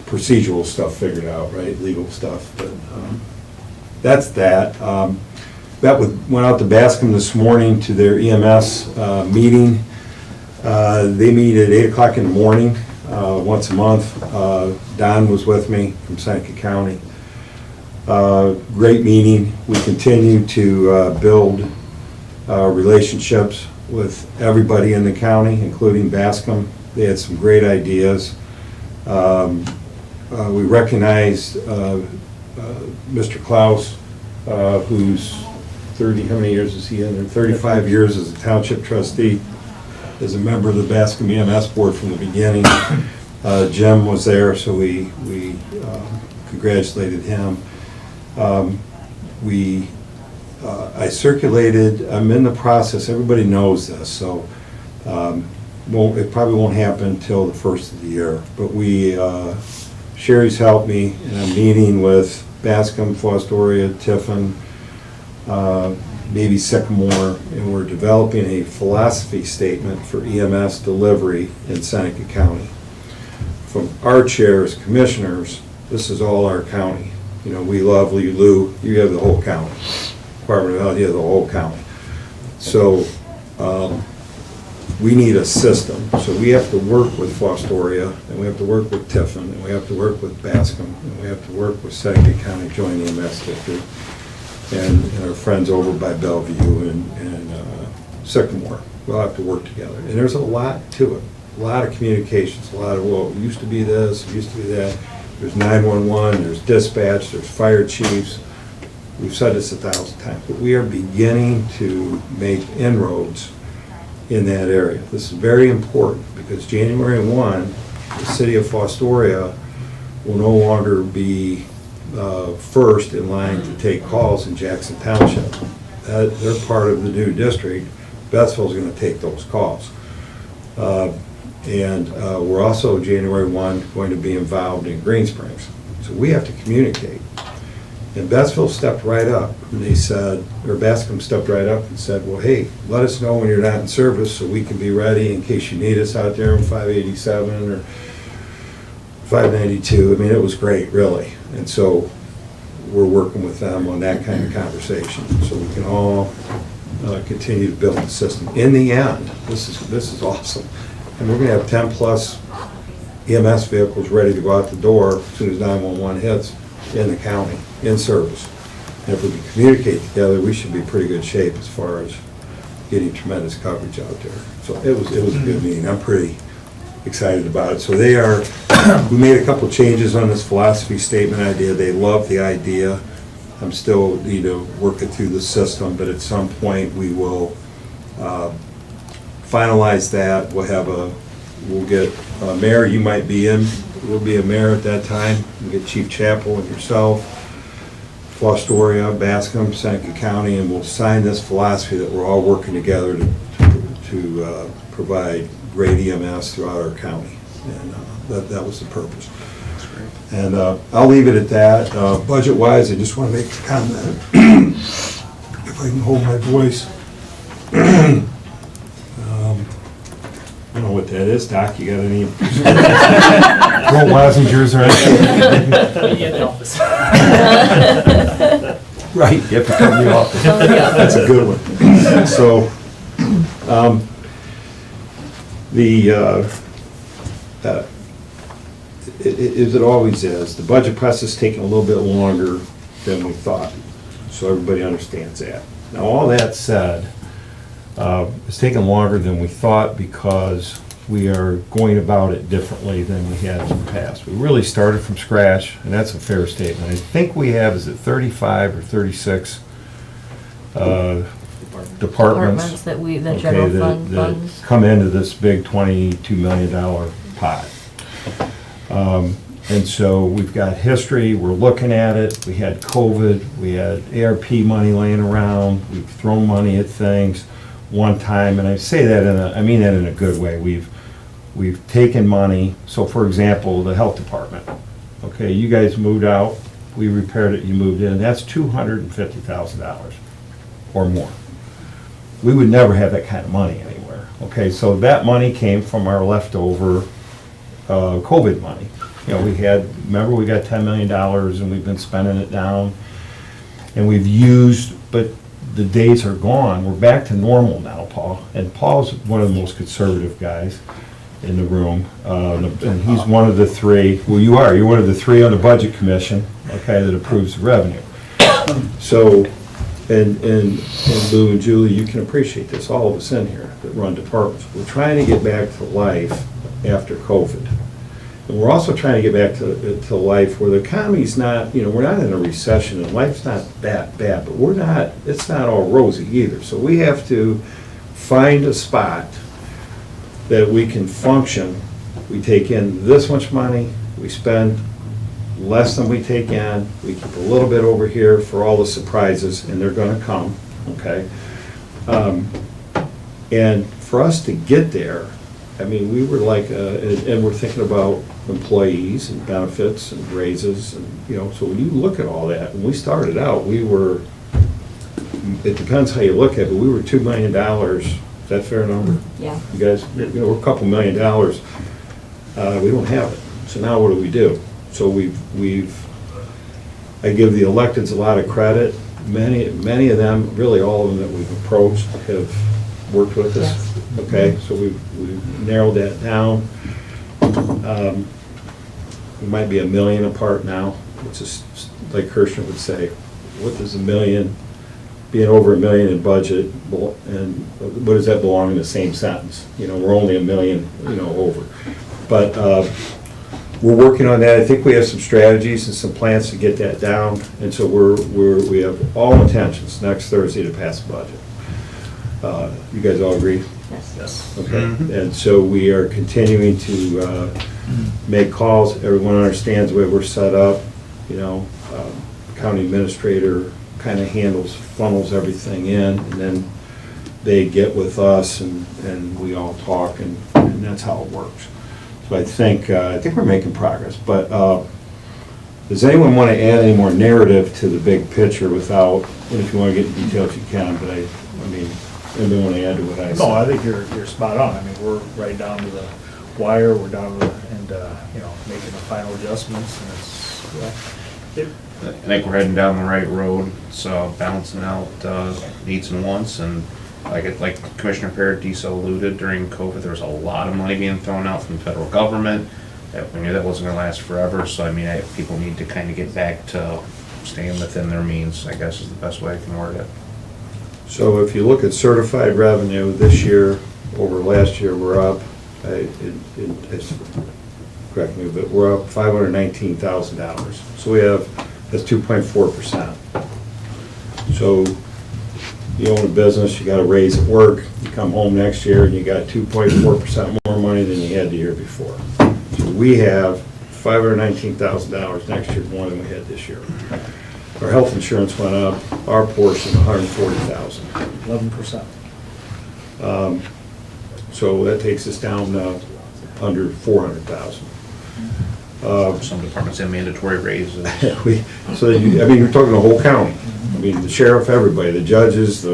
A: procedural stuff figured out, right, legal stuff. But that's that. Went out to Bascom this morning to their EMS meeting. They meet at 8 o'clock in the morning once a month. Don was with me from Seneca County. Great meeting. We continue to build relationships with everybody in the county, including Bascom. They had some great ideas. We recognized Mr. Klaus, who's 30, how many years is he in there? 35 years as a township trustee, as a member of the Bascom EMS board from the beginning. Jim was there, so we congratulated him. I circulated, I'm in the process, everybody knows this, so it probably won't happen until the first of the year, but Sherry's helped me, and I'm meeting with Bascom, Fostoria, Tiffin, maybe Sycamore, and we're developing a philosophy statement for EMS delivery in Seneca County. From our chair as commissioners, this is all our county. You know, we love you, Lou, you have the whole county. Department of Health, you have the whole county. So we need a system. So we have to work with Fostoria, and we have to work with Tiffin, and we have to work with Bascom, and we have to work with Seneca County Joint EMS District, and our friends over by Bellevue and Sycamore. We'll have to work together. And there's a lot to it. A lot of communications, a lot of, well, it used to be this, it used to be that. There's 911, there's dispatch, there's fire chiefs. We've said this 1,000 times, but we are beginning to make inroads in that area. This is very important because January 1, the city of Fostoria will no longer be first in line to take calls in Jackson Township. They're part of the new district. Bethesville's going to take those calls. And we're also, January 1, going to be involved in Green Springs. So we have to communicate. And Bethesville stepped right up, and they said, or Bascom stepped right up and said, well, hey, let us know when you're not in service so we can be ready in case you need us out there in 587 or 592. I mean, it was great, really. And so we're working with them on that kind of conversation so we can all continue to build the system. In the end, this is awesome. And we're going to have 10 plus EMS vehicles ready to go out the door as soon as 911 hits in the county, in service. And if we can communicate together, we should be in pretty good shape as far as getting tremendous coverage out there. So it was a good meeting. I'm pretty excited about it. So we made a couple changes on this philosophy statement idea. They love the idea. I'm still need to work it through the system, but at some point we will finalize that. We'll get a mayor, you might be in, we'll be a mayor at that time. We'll get Chief Chappell and yourself, Fostoria, Bascom, Seneca County, and we'll sign this philosophy that we're all working together to provide great EMS throughout our county. And that was the purpose. That's great. And I'll leave it at that. Budget-wise, I just want to make a comment. If I can hold my voice. I don't know what that is, Doc. You got any Roll lozengers or anything?
J: In the office.
A: Right, you have to come to the office.
D: Oh, yeah.
A: That's a good one. So, as it always is, the budget process is taking a little bit longer than we thought, so everybody understands that. Now, all that said, it's taken longer than we thought because we are going about it differently than we had in the past. We really started from scratch, and that's a fair statement. I think we have, is it 35 or 36 departments.
D: That the
A: okay,
D: general
A: that-
D: fund
A: that
D: funds.
A: come into this big $22 million pot. And so we've got history, we're looking at it, we had COVID, we had ARP money laying around, we've thrown money at things one time, and I say that I mean that in a good way. We've taken money, so for example, the health department, okay, you guys moved out, we repaired it, you moved in, that's $250,000 or more. We would never have that kind of money anywhere, okay? So that money came from our leftover COVID money. You know, remember we got $10 million and we've been spending it down. And we've used, but the days are gone. We're back to normal now, Paul. And Paul's one of the most conservative guys in the room. And he's one of the three, well, you're one of the three on the budget commission, okay, that approves the revenue. So, and Lou and Julie, you can appreciate this, all of us in here that run departments. We're trying to get back to life after COVID. And we're also trying to get back to life where the economy's not, we're not in a recession and life's not that bad, but it's not all rosy either. So we have to find a spot that we can function. We take in this much money, we spend less than we take in, we keep a little bit over here for all the surprises, and they're gonna come, okay? And for us to get there, I mean, we were like, and we're thinking about employees and benefits and raises, and, so when you look at all that, when we started out, it depends how you look at it, but we were $2 million. Is that a fair number?
D: Yeah.
A: You guys, we're a couple $1 million. We don't have it. So now what do? So I give the electeds a lot of credit. Many of them, really all of them that we've approached have worked with us.
D: Yes.
A: Okay, so we've narrowed that down. We might be $1 million apart now, which is, like Kirshner would say, what does being over $1 million in budget, and what does that belong in the same sentence? We're only $1 million, over. But we're working on that. I think we have some strategies and some plans to get that down, and so we have all intentions next Thursday to pass the budget. You guys all agree?
C: Yes.
A: Okay, and so we are continuing to make calls. Everyone understands the way we're set up, county administrator kind of funnels everything in, and then they get with us and we all talk, and that's how it works. So I think we're making progress, but does anyone want to add any more narrative to the big picture without, and if you want to get into details, you can, but I mean, anybody want to add to what I said?
C: No, I think you're spot on. I mean, we're right down to the wire, we're down to making the final adjustments, and it's,
E: I think we're heading down the right road, so balancing out needs and wants, and like Commissioner Paradis alluded, during COVID, there was a lot of money being thrown out from the federal government. We knew that wasn't gonna last forever, so I mean, people need to kind of get back to staying within their means, I guess is the best way I can word it.
A: So if you look at certified revenue this year over last year, we're up, correct me, but we're up $519,000. So that's 2.4%. So you own a business, you got a raise at work, you come home next year and you got 2.4% more money than you had the year before. So we have $519,000 next year more than we had this year. Our health insurance went up, our portion, $140,000.
C: 11%.
A: So that takes us down under $400,000.
E: Some departments have mandatory raises.
A: You're talking the whole county. I mean, the sheriff, everybody, the judges,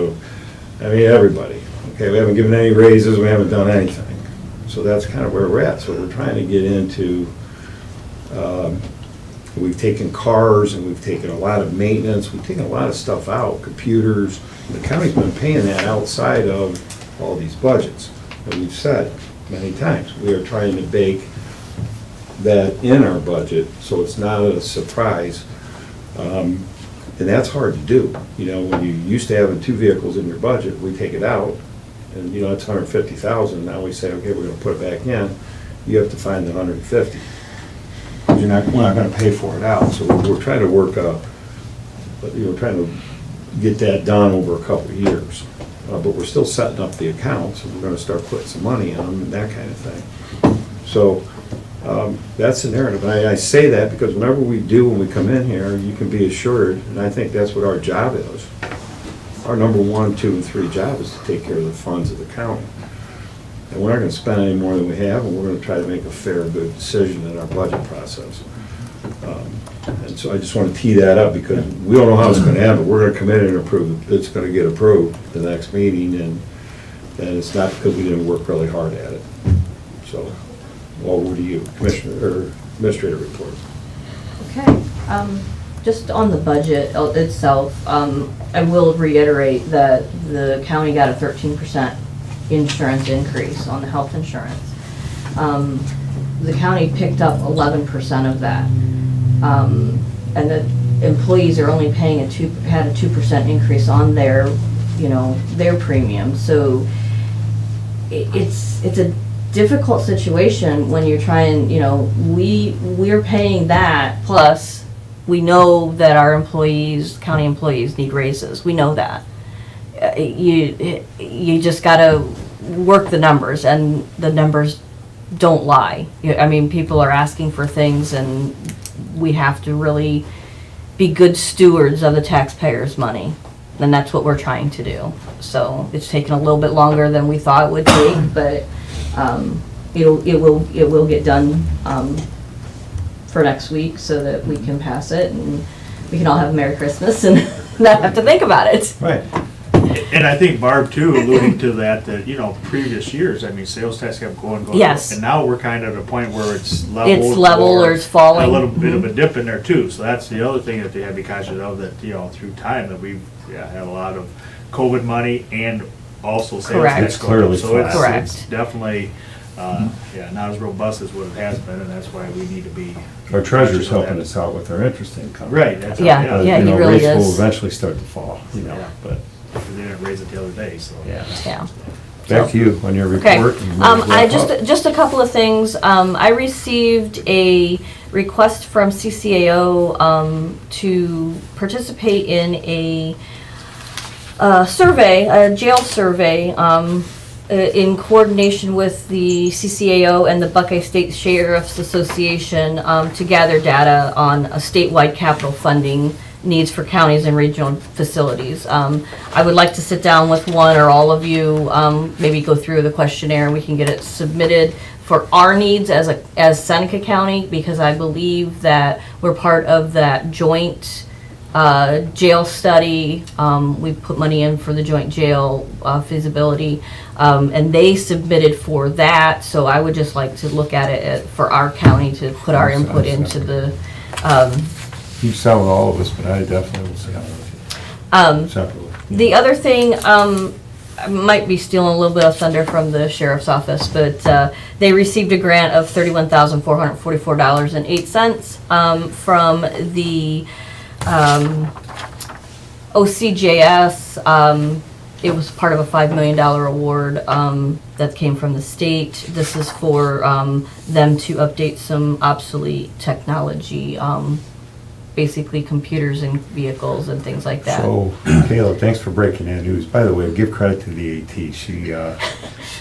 A: everybody. Okay, we haven't given any raises, we haven't done anything. So that's kind of where we're at. So we're trying to get into, we've taken cars and we've taken a lot of maintenance, we've taken a lot of stuff out, computers. The county's been paying that outside of all these budgets. And we've said many times, we are trying to bake that in our budget, so it's not a surprise. And that's hard to do. When you used to having 2 vehicles in your budget, we take it out, and it's $150,000. Now we say, okay, we're gonna put it back in. You have to find the $150. Because we're not gonna pay for it out. So we're trying to work trying to get that done over a couple of years. but we're still setting up the accounts, and we're gonna start putting some money in them and that kind of thing. So, that's the narrative. And I say that because whenever we do, when we come in here, you can be assured, and I think that's what our job is. Our number 1, 2, and 3 job is to take care of the funds of the county. And we're not gonna spend any more than we have, and we're gonna try to make a fair, good decision in our budget process. And so I just want to tee that up because we don't know how it's gonna end, but we're gonna come in and approve, it's gonna get approved the next meeting, and it's not because we didn't work really hard at it. So, over to you, Commissioner, or Administrator report.
D: Okay, just on the budget itself, I will reiterate that the county got a 13% insurance increase on the health insurance. The county picked up 11% of that. And the employees are only paying had a 2% increase on their, their premium. So it's a difficult situation when you're trying, we're paying that, plus we know that our employees, county employees, need raises. We know that. You just gotta work the numbers, and the numbers don't lie. I mean, people are asking for things, and we have to really be good stewards of the taxpayers' money, and that's what we're trying to do. So it's taken a little bit longer than we thought it would take, but it will get done for next week so that we can pass it and we can all have a Merry Christmas and not have to think about it.
A: Right.
C: And I think Barb too, alluding to that, previous years, I mean, sales tax kept going.
D: Yes.
C: And now we're kind of at a point where it's level.
D: It's level or it's falling.
C: A little bit of a dip in there too. So that's the other thing that they have to be conscious of, that, through time, that we've had a lot of COVID money and also sales
D: Correct.
C: tax
A: It's clearly
C: going. So it's,
D: Correct.
C: it's definitely, not as robust as what it has been, and that's why we need to be.
A: Our treasurer's
C: conscious of
A: helping
C: that.
A: us out with our interest income.
C: Right. That's
D: Yeah, yeah, he really
A: Rates will
D: is.
A: eventually start to fall,
C: Yeah.
A: but,
C: They didn't raise it the other day, so.
A: yeah.
D: Yeah.
A: Back to you on your
D: Okay,
A: report. and we'll
D: I
A: wrap up.
D: just a couple of things. I received a request from CCAO to participate in a survey, a jail survey, in coordination with the CCAO and the Buckeye State Sheriff's Association, to gather data on a statewide capital funding needs for counties and regional facilities. I would like to sit down with one or all of you, maybe go through the questionnaire, and we can get it submitted for our needs as Seneca County, because I believe that we're part of that joint jail study. We put money in for the joint jail feasibility, and they submitted for that, so I would just like to look at it for our county to put our input into the
A: You sell with all of us, but I definitely will sell with you. Separately.
D: The other thing, I might be stealing a little bit of thunder from the sheriff's office, but they received a grant of $31,444.08 from the OCJS. It was part of a $5 million award that came from the state. This is for them to update some obsolete technology, basically computers in vehicles and things like that.
A: So, Kayla, thanks for breaking that news. By the way, give credit to the AT. She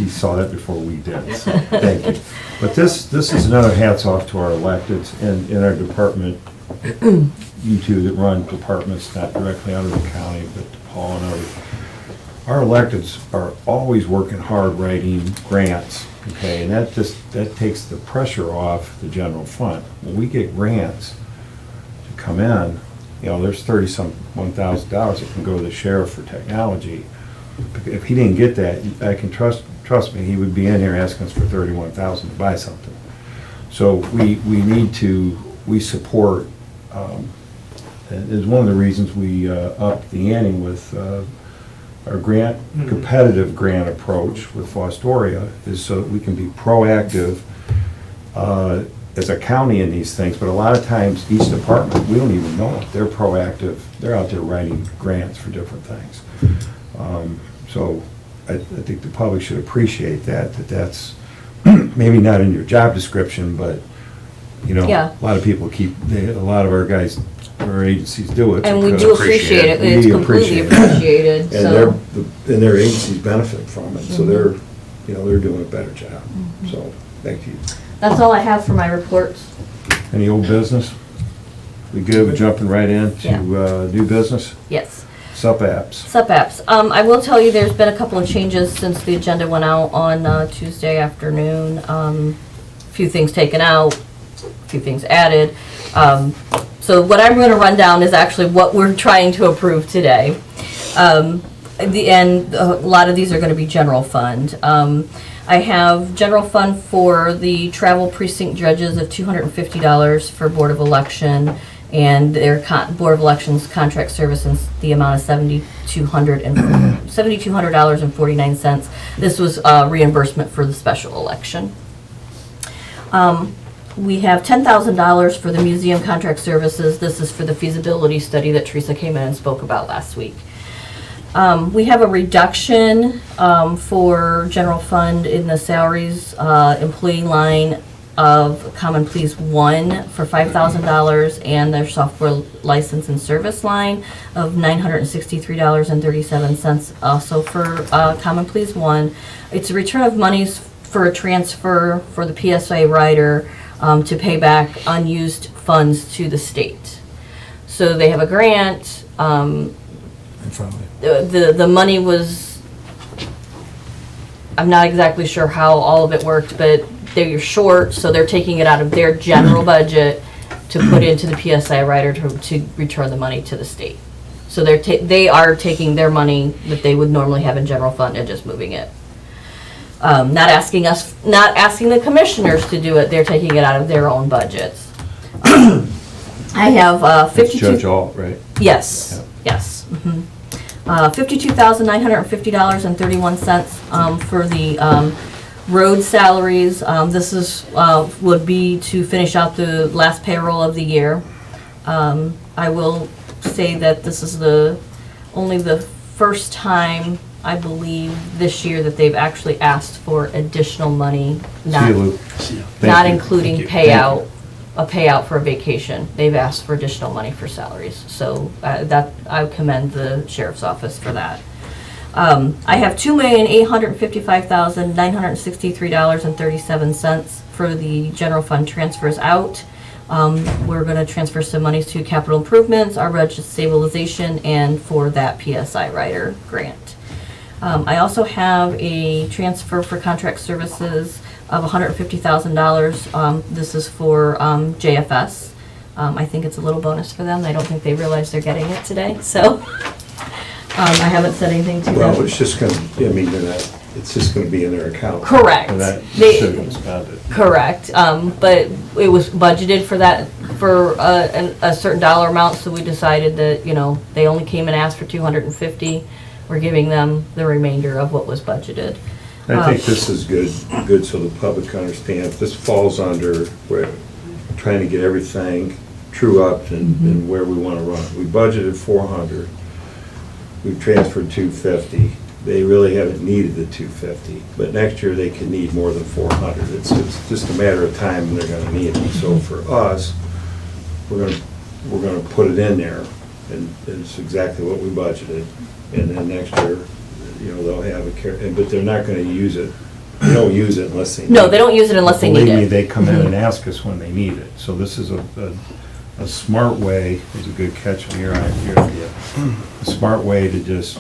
A: saw that before we did, so thank you. But this is another hats off to our electeds and in our department, you two that run departments not directly under the county, but Paul and others. Our electeds are always working hard writing grants, okay? And that takes the pressure off the general fund. When we get grants come in, there's $31,000 that can go to the sheriff for technology. If he didn't get that, I can trust me, he would be in here asking us for $31,000 to buy something. So we support, is one of the reasons we upped the ante with our competitive grant approach with Fostoria, is so that we can be proactive as a county in these things, but a lot of times each department, we don't even know it. They're proactive. They're out there writing grants for different things. So I think the public should appreciate that's maybe not in your job description, but
D: Yeah.
A: a lot of people a lot of our guys our agencies do it.
D: And we
A: because-
D: do appreciate it, it's
A: We
D: completely
A: appreciate it.
D: appreciated,
A: And
D: so.
A: their agencies benefit from it, so
D: Mm-hmm.
A: they're, they're doing a better job. So, thank you.
D: That's all I have for my reports.
A: Any old business? We good with jumping right into
D: Yeah.
A: new business?
D: Yes.
A: Sup apps.
D: Sup apps. I will tell you, there's been a couple of changes since the agenda went out on Tuesday afternoon. Few things taken out, few things added. So what I'm going to run down is actually what we're trying to approve today. And a lot of these are going to be general fund. I have general fund for the travel precinct judges of $250 for Board of Election, and their Board of Elections contract service in the amount of $7,200.49. This was reimbursement for the special election. We have $10,000 for the museum contract services. This is for the feasibility study that Teresa came in and spoke about last week. We have a reduction for general fund in the salaries employee line of Common Pleas 1 for $5,000, and their software license and service line of $963.37 also for Common Pleas 1. It's a return of monies for a transfer for the PSA rider to pay back unused funds to the state. So they have a grant.
A: In front of me.
D: The money was, I'm not exactly sure how all of it worked, but they're short, so they're taking it out of their general budget to put into the PSI rider to return the money to the state. So they are taking their money that they would normally have in general fund and just moving it. Not asking the commissioners to do it, they're taking it out of their own budgets. I have
A: That's
D: 52.
A: Judge Alt, right?
D: Yes, yes. $52,950.31 for the road salaries. This is, would be to finish out the last payroll of the year. I will say that this is only the first time, I believe, this year that they've actually asked for additional money,
A: See you, Lou. Thank
D: not
A: you.
D: including
A: Thank you.
D: a payout for a vacation. They've asked for additional money for salaries. So that, I commend the sheriff's office for that. I have $2,855,963.37 for the general fund transfers out. We're going to transfer some monies to capital improvements, our budget stabilization, and for that PSI rider grant. I also have a transfer for contract services of $150,000. This is for JFS. I think it's a little bonus for them. I don't think they realize they're getting it today, so I haven't said anything to
A: Well,
D: them.
A: it's just gonna, it's just gonna be in their account.
D: Correct.
A: And that
D: They-
A: should have spent it.
D: Correct, but it was budgeted for that, for a certain dollar amount, so we decided that, they only came and asked for 250. We're giving them the remainder of what was budgeted.
A: I think this is good so the public understands. This falls under, we're trying to get everything true up and where we want to run. We budgeted 400. We've transferred 250. They really haven't needed the 250, but next year they could need more than 400. It's just a matter of time when they're going to need it. So for us, we're going to put it in there, and it's exactly what we budgeted. And then next year, they'll have but they're not going to use it. They don't use it unless they need it.
D: No, they don't use it unless they need
A: Believe me,
D: it.
A: they come in and ask us when they need it. So this is a smart way, is a good catch on your idea. A smart way to just,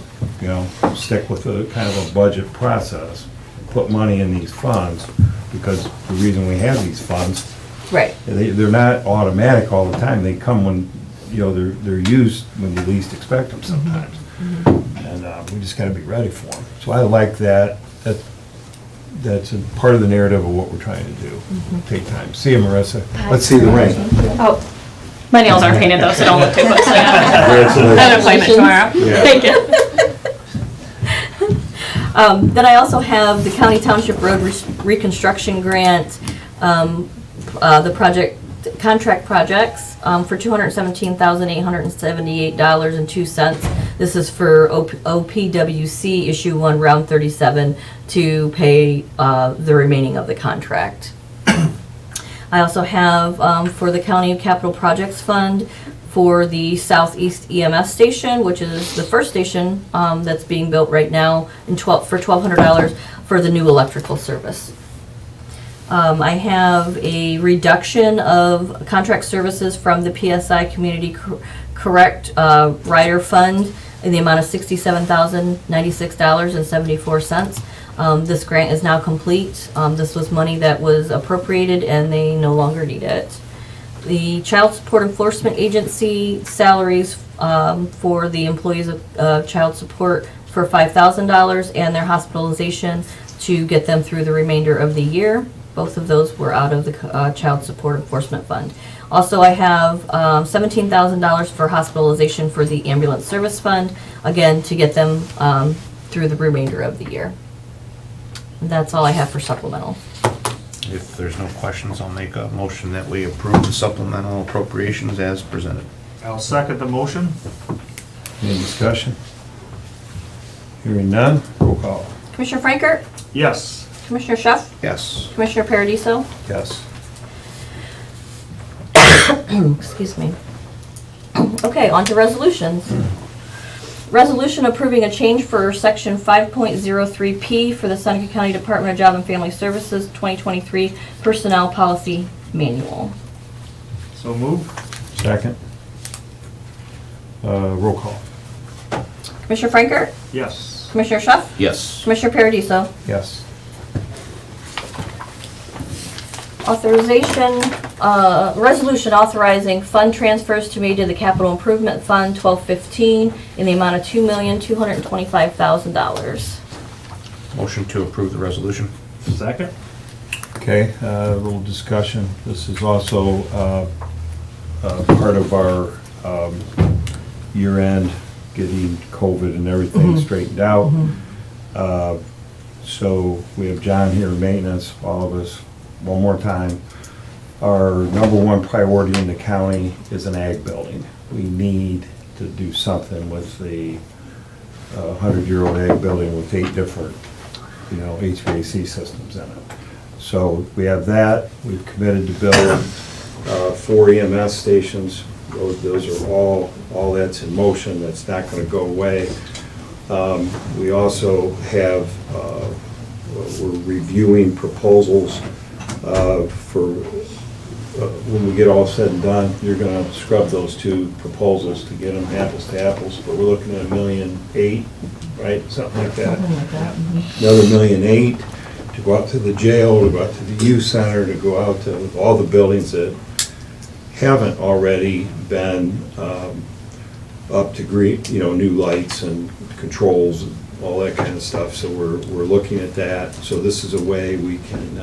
A: stick with a kind of a budget process, put money in these funds, because the reason we have these funds,
D: Right.
A: they're not automatic all the time. They come when, they're used when you least expect them sometimes. And we just gotta be ready for them. So I like that. That's a part of the narrative of what we're trying to do. Take time. See you, Marissa. Let's see the ring.
K: Oh, my nails aren't painted though, so don't look too closely at it.
A: Congratulations.
K: I have an appointment tomorrow.
A: Yeah.
K: Thank you.
D: Then I also have the County Township Road Reconstruction Grant, the contract projects for $217,878.02. This is for OPWC issue 1 round 37 to pay the remaining of the contract. I also have for the County Capital Projects Fund for the Southeast EMS station, which is the first station that's being built right now, for $1,200 for the new electrical service. I have a reduction of contract services from the PSI Community Correct Rider Fund in the amount of $67,096.74. This grant is now complete. This was money that was appropriated and they no longer need it. The Child Support Enforcement Agency salaries for the employees of Child Support for $5,000 and their hospitalization to get them through the remainder of the year. Both of those were out of the Child Support Enforcement Fund. Also, I have $17,000 for hospitalization for the Ambulance Service Fund, again, to get them through the remainder of the year. That's all I have for supplemental.
E: If there's no questions, I'll make a motion that we approve the supplemental appropriations as presented.
C: I'll second the motion.
A: Any discussion? Hearing none, roll call.
D: Commissioner Frankert,
C: Yes.
D: Commissioner Schuff,
E: Yes.
D: Commissioner Paradiso.
A: Yes.
D: Excuse me. Okay, on to resolutions. Resolution approving a change for section 5.03P for the Seneca County Department of Job and Family Services 2023 Personnel Policy Manual.
C: So moved.
A: Second. Roll call.
D: Commissioner Frankert,
C: Yes.
D: Commissioner Schuff,
E: Yes.
D: Commissioner Paradiso.
A: Yes.
D: Authorization, resolution authorizing fund transfers to be made to the Capital Improvement Fund 1215 in the amount of $2,225,000.
E: Motion to approve the resolution.
C: Second.
A: Okay, a little discussion. This is also part of our year-end, getting COVID and everything straightened out. So we have John here, maintenance, all of us. One more time, our number one priority in the county is an ag building. We need to do something with the 100-year-old ag building with 8 different, HVAC systems in it. So we have that. We've committed to build 4 EMS stations. Those are all that's in motion. That's not going to go away. We also have, we're reviewing proposals for when we get all said and done. You're going to scrub those 2 proposals to get them apples to apples, but we're looking at $1.8 million, right? Something like that. Another $1.8 million to go out to the jail, to go out to the youth center, to go out to all the buildings that haven't already been up to grade, new lights and controls and all that kind of stuff. So we're looking at that. So this is a way we can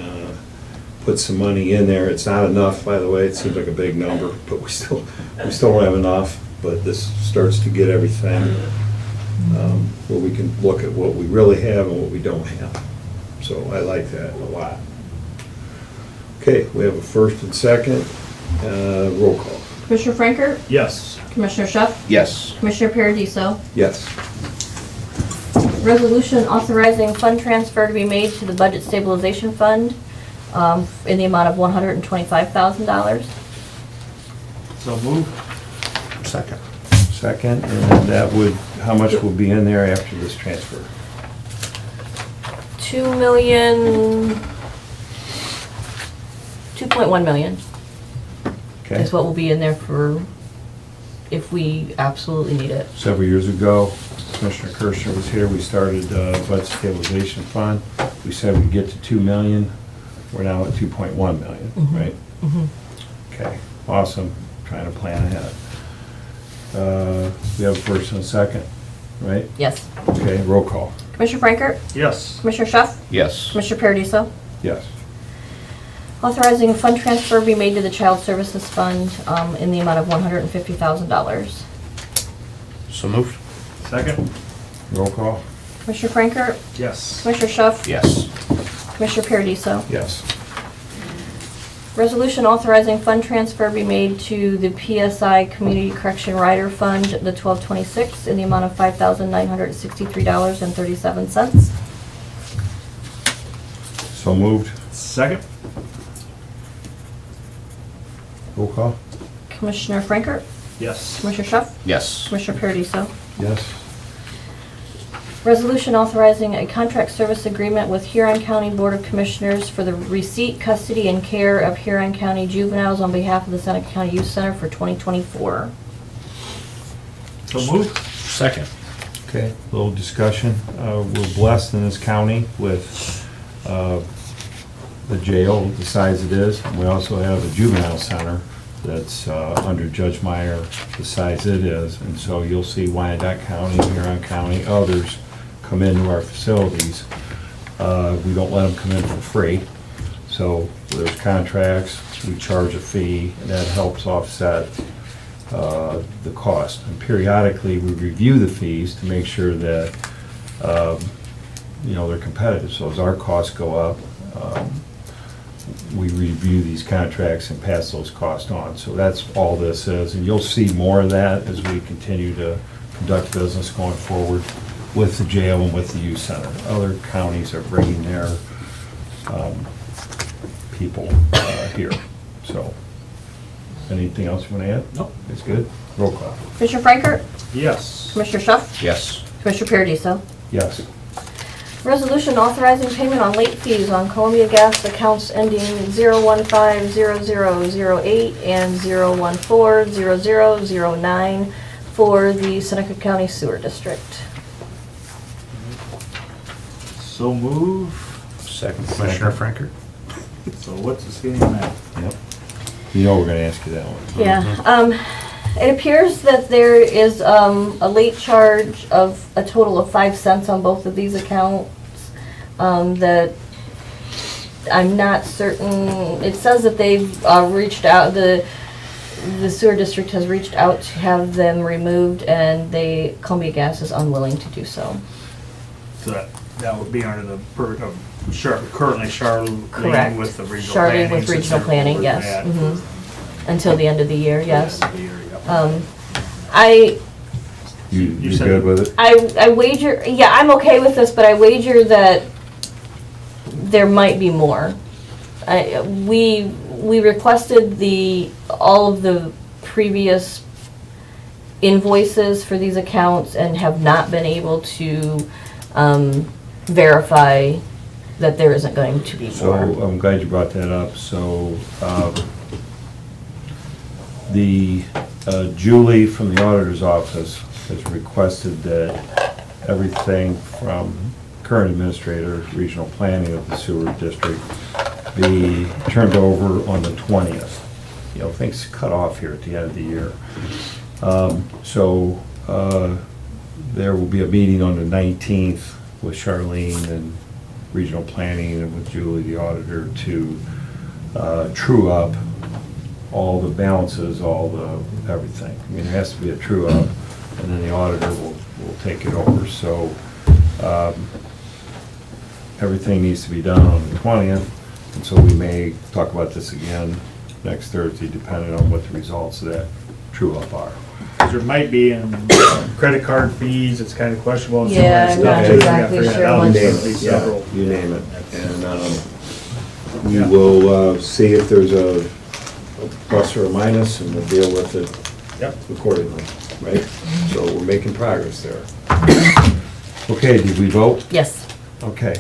A: put some money in there. It's not enough, by the way. It seems like a big number, but we still don't have enough. But this starts to get everything where we can look at what we really have and what we don't have. So I like that a lot. Okay, we have a first and second. Roll call.
D: Commissioner Frankert,
C: Yes.
D: Commissioner Schuff,
E: Yes.
D: Commissioner Paradiso.
A: Yes.
D: Resolution authorizing fund transfer to be made to the Budget Stabilization Fund in the amount of $125,000.
C: So moved.
E: Second.
A: Second, and that would, how much will be in there after this transfer?
D: $2.1 million
A: Okay.
D: is what will be in there for if we absolutely need it.
A: Several years ago, Commissioner Kirschner was here, we started Budget Stabilization Fund. We said we'd get to 2 million. We're now at 2.1 million, right? Okay, awesome. Trying to plan ahead. We have a first and a second, right?
D: Yes.
A: Okay, roll call.
D: Commissioner Frankert,
C: Yes.
D: Commissioner Schuff,
E: Yes.
D: Commissioner Paradiso.
A: Yes.
D: Authorizing a fund transfer be made to the Child Services Fund in the amount of $150,000.
E: So moved.
C: Second.
A: Roll call.
D: Commissioner Frankert,
C: Yes.
D: Commissioner Schuff,
E: Yes.
D: Commissioner Paradiso.
A: Yes.
D: Resolution authorizing fund transfer be made to the PSI Community Correction Rider Fund, the 1226, in the amount of $5,963.37.
A: So moved.
C: Second.
A: Roll call.
D: Commissioner Frankert,
C: Yes.
D: Commissioner Schuff,
E: Yes.
D: Commissioner Paradiso.
A: Yes.
D: Resolution authorizing a contract service agreement with Huron County Board of Commissioners for the receipt, custody, and care of Huron County juveniles on behalf of the Seneca County Youth Center for 2024.
C: So moved.
E: Second.
A: Okay, a little discussion. We're blessed in this county with the jail, the size it is. We also have a juvenile center that's under Judge Meyer, the size it is. And so you'll see Wyandotte County, Huron County, others come into our facilities. We don't let them come in for free. So there's contracts, we charge a fee, and that helps offset the cost. And periodically, we review the fees to make sure that, they're competitive. So as our costs go up, we review these contracts and pass those costs on. So that's all this is. And you'll see more of that as we continue to conduct business going forward with the jail and with the youth center. Other counties are bringing their people here. So, anything else you want to add?
C: Nope.
A: It's good. Roll call.
D: Commissioner Frankert,
C: Yes.
D: Commissioner Schuff,
E: Yes.
D: Commissioner Paradiso.
A: Yes.
D: Resolution authorizing payment on late fees on Columbia Gas accounts ending 0150008 and 0140009 for the Seneca County Sewer District.
C: So move.
E: Second. Commissioner Franker?
C: So what's the skinny on that?
A: Yep. You know we're going to ask you that one.
D: Yeah, it appears that there is a late charge of a total of 5 cents on both of these accounts. That I'm not certain. It says that they've reached out. The sewer district has reached out to have them removed, and Columbia Gas is unwilling to do so.
C: So that would be under the currently Charlene
D: Correct.
C: with the regional
D: Charlie
C: planning.
D: with regional planning, yes. Mhm. Until the end of the year, yes.
A: You
C: said-
A: good with it?
D: I wager, yeah, I'm okay with this, but I wager that there might be more. We requested all of the previous invoices for these accounts and have not been able to verify that there isn't going to be
A: So
D: more.
A: I'm glad you brought that up. So Julie from the auditor's office has requested that everything from current administrator, regional planning of the sewer district be turned over on the 20th. Things cut off here at the end of the year. So there will be a meeting on the 19th with Charlene and regional planning and with Julie, the auditor, to true up all the balances, everything. I mean, there has to be a true up, and then the auditor will take it over. So everything needs to be done on the 20th, and so we may talk about this again next Thursday, depending on what the results of that true up are.
C: Because there might be in credit card fees, it's kind of questionable. and some
D: Yeah,
C: of
D: I'm
C: that
D: not
C: stuff.
D: exactly
C: We gotta
D: sure
C: figure that out.
D: what-
C: There's at least several.
A: You name it. And we will see if there's a plus or a minus, and we'll deal with it
C: Yep.
A: accordingly, right? So we're making progress there. Okay, did we vote?
D: Yes.
A: Okay,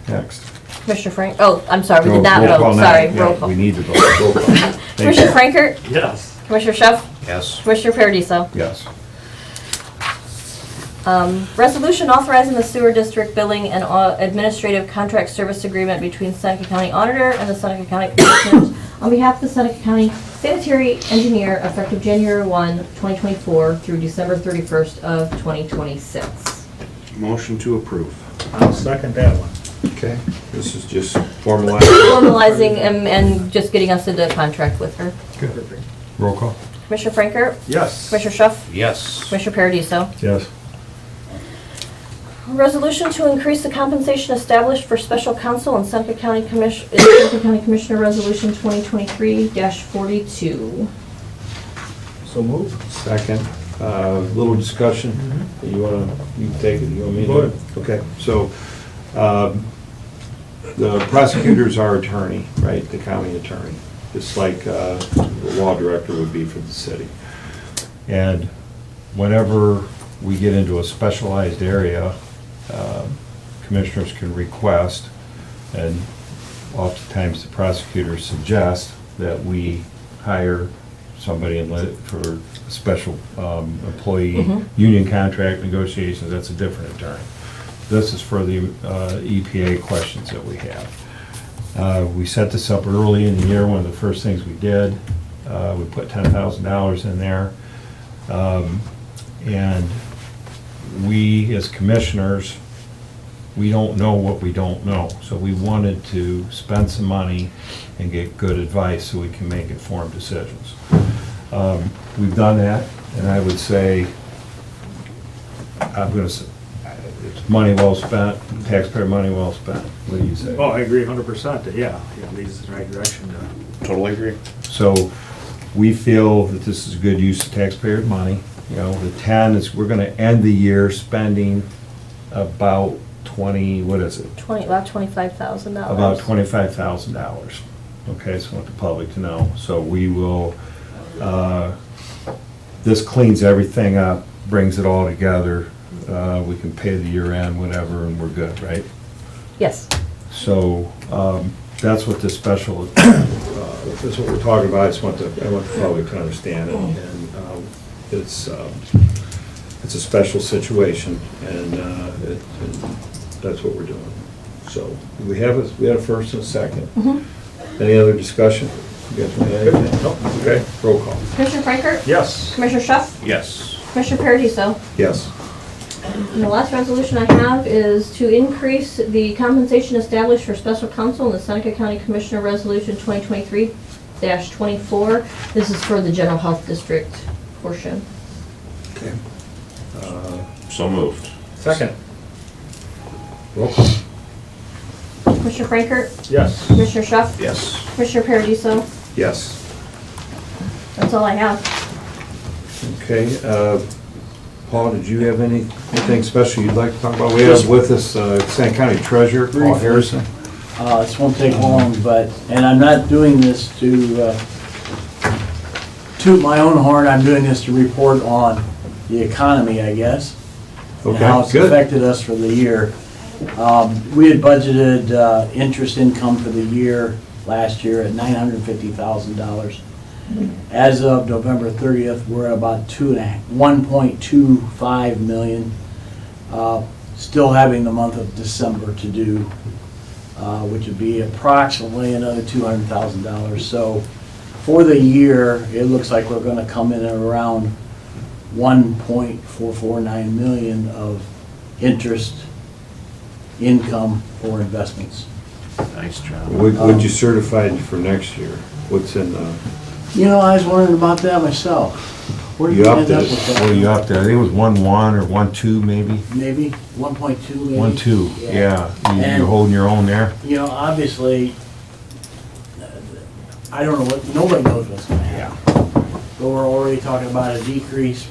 A: next.
D: Commissioner Frank, oh, I'm sorry, we did
A: No,
D: not
A: roll call
D: vote,
A: now.
D: sorry,
A: Yeah,
D: roll call.
A: We need to vote. Roll call. Thank
D: Commissioner
A: you.
D: Frankert,
C: Yes.
D: Commissioner Schuff,
E: Yes.
D: Commissioner Paradiso.
A: Yes.
D: Resolution authorizing the sewer district billing and administrative contract service agreement between Seneca County Auditor and the Seneca County Commissioners on behalf of the Seneca County Sanitary Engineer effective January 1, 2024 through December 31st of 2026.
E: Motion to approve.
C: I'll second that one.
A: Okay, this is just formalizing.
D: Formalizing and just getting us into contract with her.
A: Good. Roll call.
D: Commissioner Frankert,
C: Yes.
D: Commissioner Schuff,
E: Yes.
D: Commissioner Paradiso.
A: Yes.
D: Resolution to increase the compensation established for special counsel and Seneca County Commissioner Resolution 2023-42.
C: So move.
A: Second, little discussion. You take it, you want me to?
C: Go ahead.
A: Okay, so, the prosecutor's our attorney, right, the county attorney, just like the law director would be for the city. And whenever we get into a specialized area, commissioners can request, and oftentimes the prosecutors suggest that we hire somebody for special employee union contract negotiations. That's a different attorney. This is for the EPA questions that we have. We set this up early in the year. One of the first things we did, we put $10,000 in there. And we, as commissioners, we don't know what we don't know. So we wanted to spend some money and get good advice so we can make informed decisions. We've done that, and I would say, it's money well spent, taxpayer money well spent. What do you say?
C: Oh, I agree 100% that, yeah, it leads us in the right direction to.
E: Totally agree.
A: So we feel that this is a good use of taxpayer money. You know, the 10 is, we're gonna end the year spending about 20, what is it?
D: About $25,000.
A: About $25,000. Okay, so I want the public to know. So we will, this cleans everything up, brings it all together. We can pay the year end, whatever, and we're good, right?
D: Yes.
A: So, that's what this special, that's what we're talking about. I want the public to understand it. And it's a special situation, and that's what we're doing. So, we had a first and a second. Any other discussion? You guys want to add anything? No? Okay, roll call.
D: Commissioner Frankert?
C: Yes.
D: Commissioner Schuff?
E: Yes.
D: Commissioner Paradiso?
A: Yes.
D: And the last resolution I have is to increase the compensation established for special counsel in the Seneca County Commissioner Resolution 2023-24. This is for the general health district portion.
A: Okay.
E: So moved.
C: Second.
A: Roll call.
D: Commissioner Frankert?
C: Yes.
D: Commissioner Schuff?
E: Yes.
D: Commissioner Paradiso?
A: Yes.
D: That's all I have.
A: Okay, Paul, did you have anything special you'd like to talk about? We have with us Seneca County Treasurer, Paul
L: Briefly.
A: Harrison.
L: This won't take long, and I'm not doing this to toot my own horn, I'm doing this to report on the economy, I guess. And
A: Okay,
L: how it's
A: good.
L: affected us for the year. We had budgeted interest income for the year, last year, at $950,000. As of November 30th, we're at about 1.25 million. Still having the month of December to do, which would be approximately another $200,000. So for the year, it looks like we're gonna come in at around 1.449 million of interest income for investments.
E: Nice job.
A: What'd you certify for next year? What's in the,
L: You know, I was wondering about that myself. Where did
A: you
L: you
A: upped
L: end up
A: it,
L: with that?
A: what you upped it? I think it was 1.1 or 1.2 maybe?
L: Maybe 1.2 maybe?
A: 1.2, yeah. You
L: And-
A: holding your own there?
L: You know, obviously, I don't know what, nobody knows what's gonna happen. But we're already talking about a decrease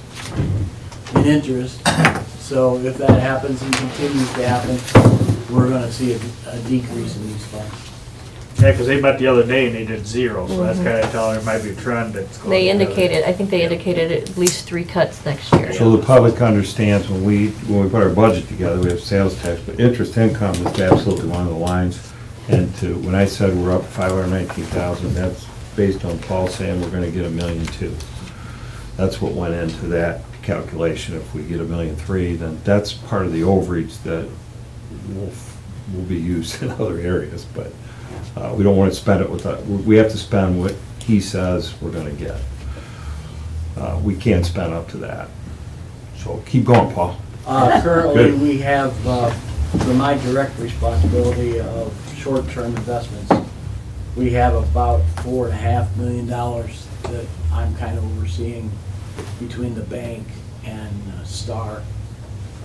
L: in interest. So if that happens and continues to happen, we're gonna see a decrease in these funds.
C: Yeah, because they met the other day and they did zero, so that's kind of telling there might be a trend that's going.
D: They indicated, I think they indicated at least 3 cuts next year.
A: So the public understands when we put our budget together, we have sales tax, but interest income is absolutely one of the lines. And when I said we're up 519,000, that's based on Paul saying we're gonna get $1.2 million. That's what went into that calculation. If we get $1.3 million, then that's part of the overage that will be used in other areas, but we don't want to spend it we have to spend what he says we're gonna get. We can't spend up to that. So keep going, Paul.
L: Currently,
A: Good.
L: we have, for my direct responsibility of short-term investments, we have about $4.5 million that I'm kind of overseeing between the bank and Star,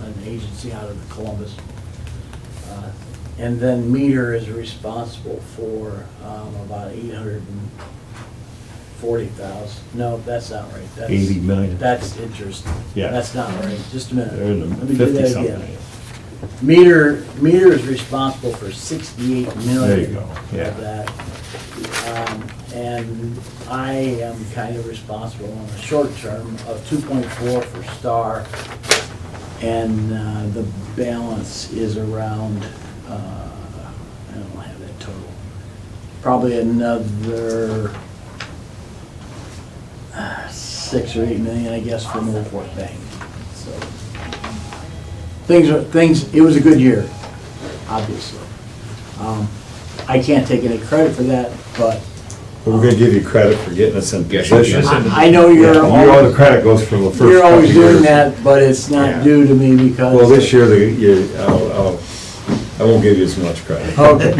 L: an agency out of Columbus. And then Meter is responsible for about 840,000. No, that's not right. That's
A: 80 million.
L: That's interest.
A: Yeah.
L: That's not right. Just a minute.
A: They're in the
L: Let me do that
A: 50-something.
L: again. Meter is responsible for 68 million
A: There you go, yeah.
L: of that. And I am kind of responsible on the short term of 2.4 for Star. And the balance is around, I don't have that total, probably another 6 or 8 million, I guess, from Old Fort Bank. So it was a good year, obviously. I can't take any credit for that, but
A: We're gonna give you credit for getting us in position.
L: I know you're
A: All the
L: always,
A: credit goes from the first.
L: you're always
A: couple
L: doing
A: years.
L: that, but it's
A: Yeah.
L: not due to me because.
A: Well, this year, I won't give you as much credit.
L: Okay,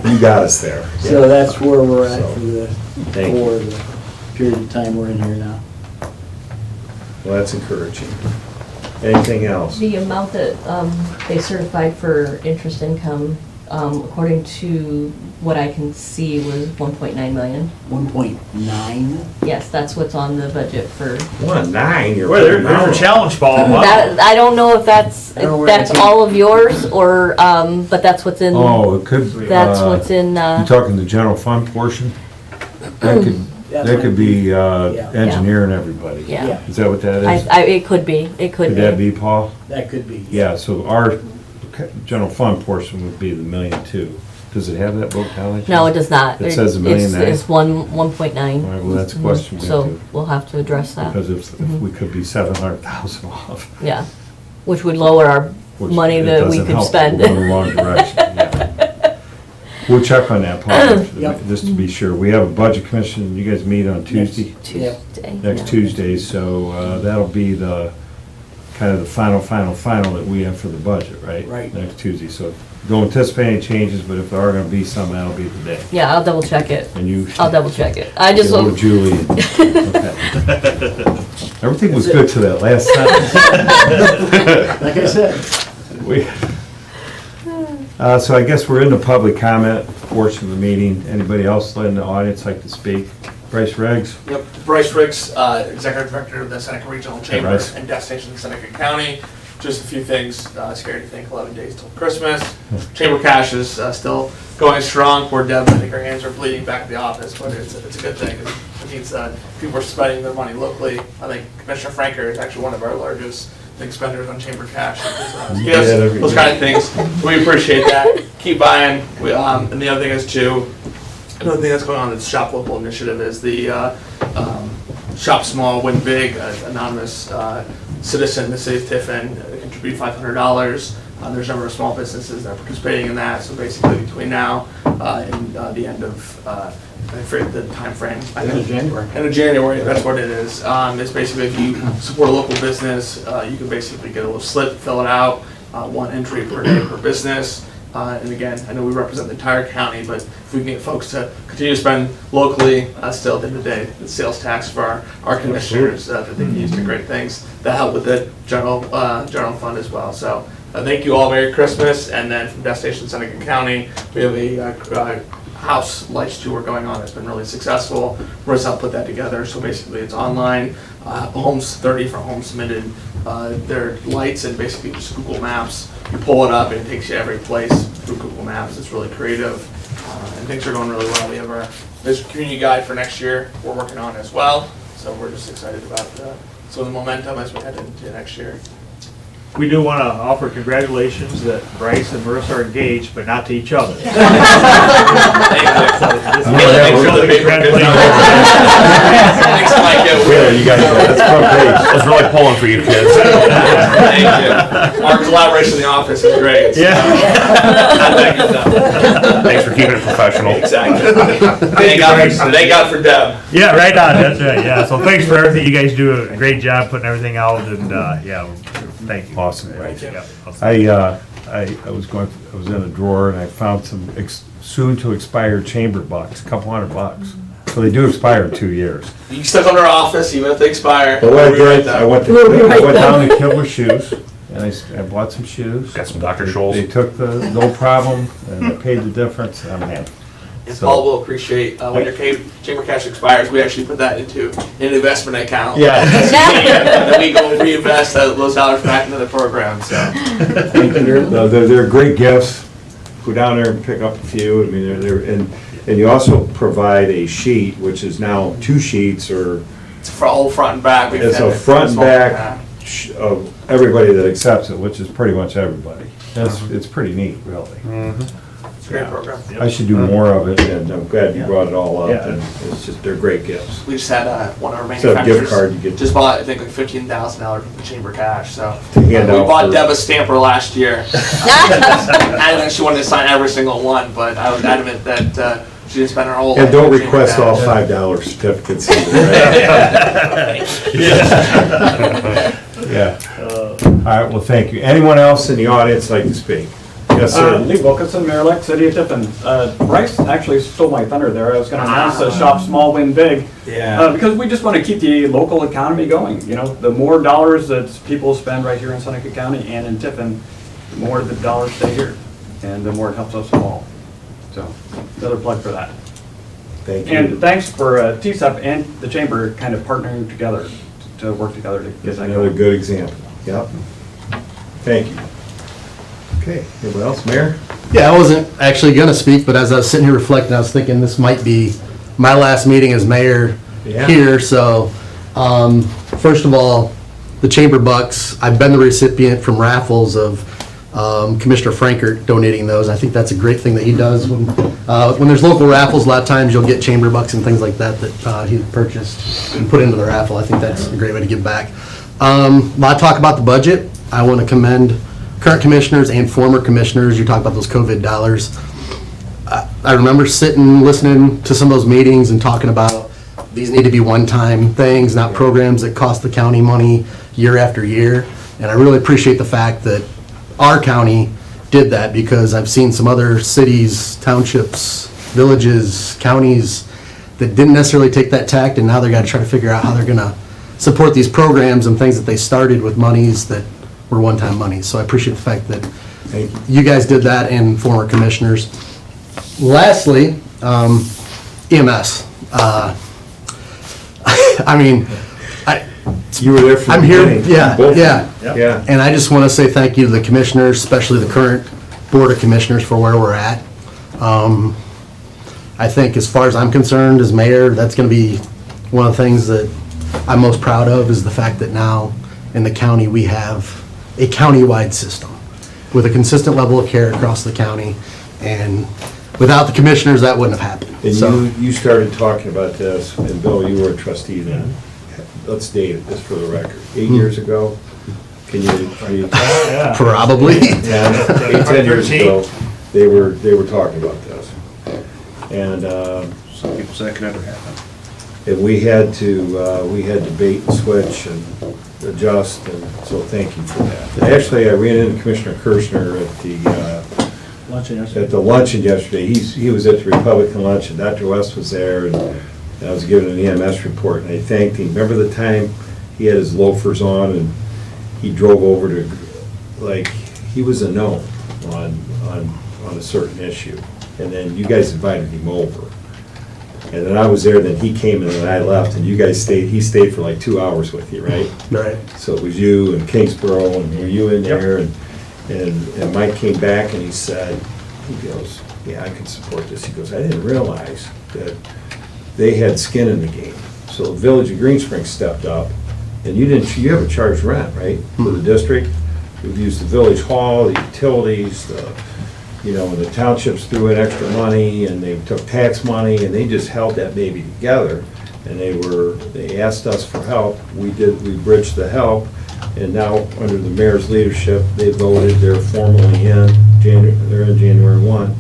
A: You got us there.
L: so that's where we're at
A: So,
L: for the
A: thank you.
L: period of time we're in here now.
A: Well, that's encouraging. Anything else?
D: The amount that they certified for interest income, according to what I can see, was 1.9 million.
L: 1.9?
D: Yes, that's what's on the budget for.
A: 1.9, you're.
C: Well, there's a challenge, Paul.
D: That, I don't know if that's,
L: I don't know
D: if
L: where
D: that's
L: that came-
D: all of yours, or, but that's what's in,
A: Oh, it could.
D: that's what's in,
A: You talking the general fund portion? That could,
L: That
A: that
L: might
A: could be
L: Yeah.
A: engineering everybody.
D: yeah.
A: Is that what that is?
D: It could be, it could
A: Could that
D: be.
A: be, Paul?
L: That could be.
A: Yeah, so our general fund portion would be the 1.2 million. Does it have that broke down?
D: No, it does not.
A: It says 1.9 million.
D: It's 1.9.
A: All right, well, that's a question we have
D: So
A: to,
D: we'll have to address that,
A: because if we could be 700,000 off.
D: yeah. Which would lower our
A: which
D: money
A: it
D: that we
A: doesn't
D: could
A: help.
D: spend.
A: We're going the wrong direction, yeah. We'll check on that, Paul,
L: Yep.
A: just to be sure. We have a budget commission, you guys meet on Tuesday?
L: Yeah.
D: Tuesday.
A: Next
D: yeah.
A: Tuesday, so that'll be the, kind of the final that we have for the budget, right?
L: Right.
A: Next Tuesday, so don't anticipate any changes, but if there are gonna be some, that'll be the day.
D: Yeah, I'll double check it.
A: And you.
D: I'll double check it. I just,
A: Get over Julie. Okay. Everything was good to that last sentence.
L: Like I said,
A: We- So I guess we're in the public comment portion of the meeting. Anybody else in the audience like to speak? Bryce Riggs?
M: Yep, Bryce Riggs, Executive Director of the Seneca Regional Chamber
A: Bryce.
M: and Destination in Seneca County. Just a few things, scary to think 11 days till Christmas. Chamber cash is still going strong. Poor Deb, I think her hands are bleeding back at the office, but it's a good thing. It means people are spending their money locally. I think Commissioner Franker is actually one of our largest big spenders on chamber cash. Yes,
A: every
M: those
A: year.
M: kind of things. We appreciate that. Keep buying. And the other thing is too, another thing that's going on, this Shop Local initiative, is the Shop Small, Win Big, anonymous citizen in the city of Tiffin contribute $500. There's a number of small businesses that are participating in that, so basically between now and the end of, I forget the timeframe.
L: end of January.
M: End of January, that's what it is. It's basically if you support a local business, you can basically get a little slip, fill it out, one entry per day per business. And again, I know we represent the entire county, but if we can get folks to continue to spend locally, still at the end of the day, it's sales tax for our commissioners that they can use to great things that help with the general fund as well. So thank you all, Merry Christmas. And then from Destination Seneca County, we have a house lights tour going on. It's been really successful. We're just helped put that together. So basically it's online. 30 different homes submitted their lights, and basically just Google Maps. You pull it up and it takes you every place through Google Maps. It's really creative, and things are going really well. We have there's a community guide for next year we're working on as well. So we're just excited about some of the momentum as we head into next year.
C: We do want to offer congratulations that Bryce and Marissa are engaged, but not to each other.
M: Thank
C: This is
M: you. Thanks for the
C: really
M: paper.
C: congratulations.
M: Thanks, Mike.
A: Yeah, you guys, that's front page.
E: I was really pulling for you kids.
M: Thank you. Our collaboration in the office is great.
C: Yeah.
E: Thanks for keeping it professional.
M: Exactly. Thank God for Deb.
C: Yeah, right on, that's right, yeah. So thanks for everything. You guys do a great job putting everything out, and, yeah, thank you.
A: Awesome.
C: Yeah, awesome.
A: I was in a drawer and I found some soon to expire chamber bucks, a couple $100. So they do expire in 2 years.
M: You can still come to our office even if they expire.
A: But what I
M: We'll be right
A: did,
M: there.
A: I went down to Kibler Shoes and I bought some shoes.
E: Got some Dr. Scholl's.
A: They took no problem, and I paid the difference, and I'm happy.
M: And
A: So-
M: Paul will appreciate when your chamber cash expires, we actually put that into an investment account.
A: Yeah.
M: And then we go reinvest those dollars back into the program, so.
A: No, they're great gifts. Go down there and pick up a few. I mean, and And you also provide a sheet, which is now 2 sheets, or
M: It's for all front and back. We've
A: it's
M: done
A: a
M: it
A: front and
M: small-
A: back of everybody that accepts it, which is pretty much everybody. It's pretty neat, really.
M: It's a great program.
A: I should do more of it, and I'm glad you brought it all up,
C: Yeah.
A: and it's just, they're great gifts.
M: We just had one of our
A: Instead of
M: manufacturers
A: gift card, you get
M: just bought, I think, like $15,000 from the chamber cash. So
A: To
M: we
A: hand out
M: bought
A: for-
M: Deb a stamper last year, and then she wanted to sign every single one. But I was adamant that she didn't spend her whole.
A: And
M: life
A: don't
M: in chamber
A: request all
M: cash.
A: $5 certificates either, right? Yeah. All right, well, thank you. Anyone else in the audience like to speak? Yes, sir.
N: Lee Wilkinson, Mayor-elect, City of Tiffin. Bryce actually stole my thunder there. I was gonna announce Shop Small, Win Big.
A: Yeah.
N: Because we just wanna keep the local economy going. You know, the more dollars that people spend right here in Seneca County and in Tiffin, the more the dollars stay here, and the more it helps us all. So, another plug for that.
A: Thank you.
N: And thanks for TSEP and the Chamber kind of partnering together to work together to get that
A: Another
N: going.
A: good example. Yep. Thank you. Okay, anyone else? Mayor?
O: Yeah, I wasn't actually gonna speak, but as I was sitting here reflecting, I was thinking this might be my last meeting as mayor
A: Yeah.
O: here, so, first of all, the Chamber Bucks, I've been the recipient from raffles of, Commissioner Frankert donating those. I think that's a great thing that he does. When there's local raffles, a lot of times you'll get Chamber Bucks and things like that that, he purchased and put into the raffle. I think that's a great way to give back. A lot of talk about the budget. I wanna commend current commissioners and former commissioners. You talk about those COVID dollars. I remember sitting, listening to some of those meetings and talking about these need to be one-time things, not programs that cost the county money year after year. And I really appreciate the fact that our county did that, because I've seen some other cities, townships, villages, counties that didn't necessarily take that tact, and now they're gotta try to figure out how they're gonna support these programs and things that they started with monies that were one-time monies. So I appreciate the fact that you guys did that, and former commissioners. Lastly, EMS. I mean,
A: You were there from
O: I'm
A: the
O: here,
A: beginning.
O: yeah,
A: Both of
O: yeah.
A: you. Yeah.
O: And I just want to say thank you to the commissioners, especially the current Board of Commissioners, for where we're at. I think as far as I'm concerned, as mayor, that's going to be one of the things that I'm most proud of, is the fact that now in the county, we have a county-wide system with a consistent level of care across the county. And without the commissioners, that wouldn't have happened.
A: And
O: So,
A: you started talking about this, and Bill, you were a trustee then. Let's date it, just for the record. 8 years ago? Can you,
O: probably.
A: yeah, 8, 10 years ago, they were talking about this. And,
E: Some people say it could never happen.
A: and we had to bait and switch and adjust, and so thank you for that. And actually, I ran into Commissioner Kirschner at the luncheon yesterday. He was at the Republican luncheon. Dr. West was there, and I was giving an EMS report, and I thanked him. Remember the time he had his loafers on and he drove over to, like, he was a no on a certain issue. And then you guys invited him over. And then I was there, then he came and then I left, and you guys stayed, he stayed for like 2 hours with you, right?
O: Right.
A: So it was you and Kingsborough, and were you in there? And Mike came back and he said, he goes, yeah, I can support this. He goes, I didn't realize that they had skin in the game. So the Village of Green Springs stepped up, and you haven't charged rent, right, for the district? We've used the village hall, the utilities, the townships threw in extra money, and they took tax money, and they just held that baby together. And they asked us for help. We bridged the help, and now, under the mayor's leadership, they voted, they're formally in, they're in January 1,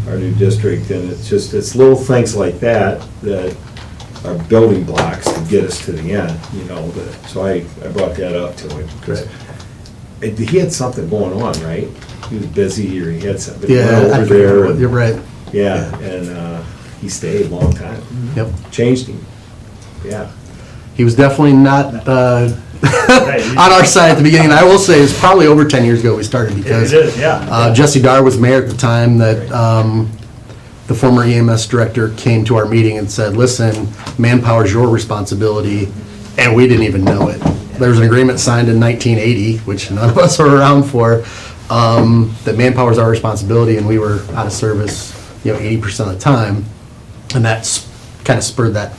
A: our new district, and it's little things like that that are building blocks to get us to the end, so I brought that up to him. Because he had something going on, right? He was busy, or he had something. But he went
O: Yeah, I
A: over there.
O: forget, you're right.
A: Yeah, and he stayed a long time.
O: Yep.
A: Changed him. Yeah.
O: He was definitely not on our side at the beginning. I will say it's probably over 10 years ago we started, because
C: It is, yeah.
O: Jesse Dar was mayor at the time that the former EMS director came to our meeting and said, listen, manpower is your responsibility, and we didn't even know it. There was an agreement signed in 1980, which none of us were around for, that manpower is our responsibility, and we were out of service 80% of the time. And that's kind of spurred that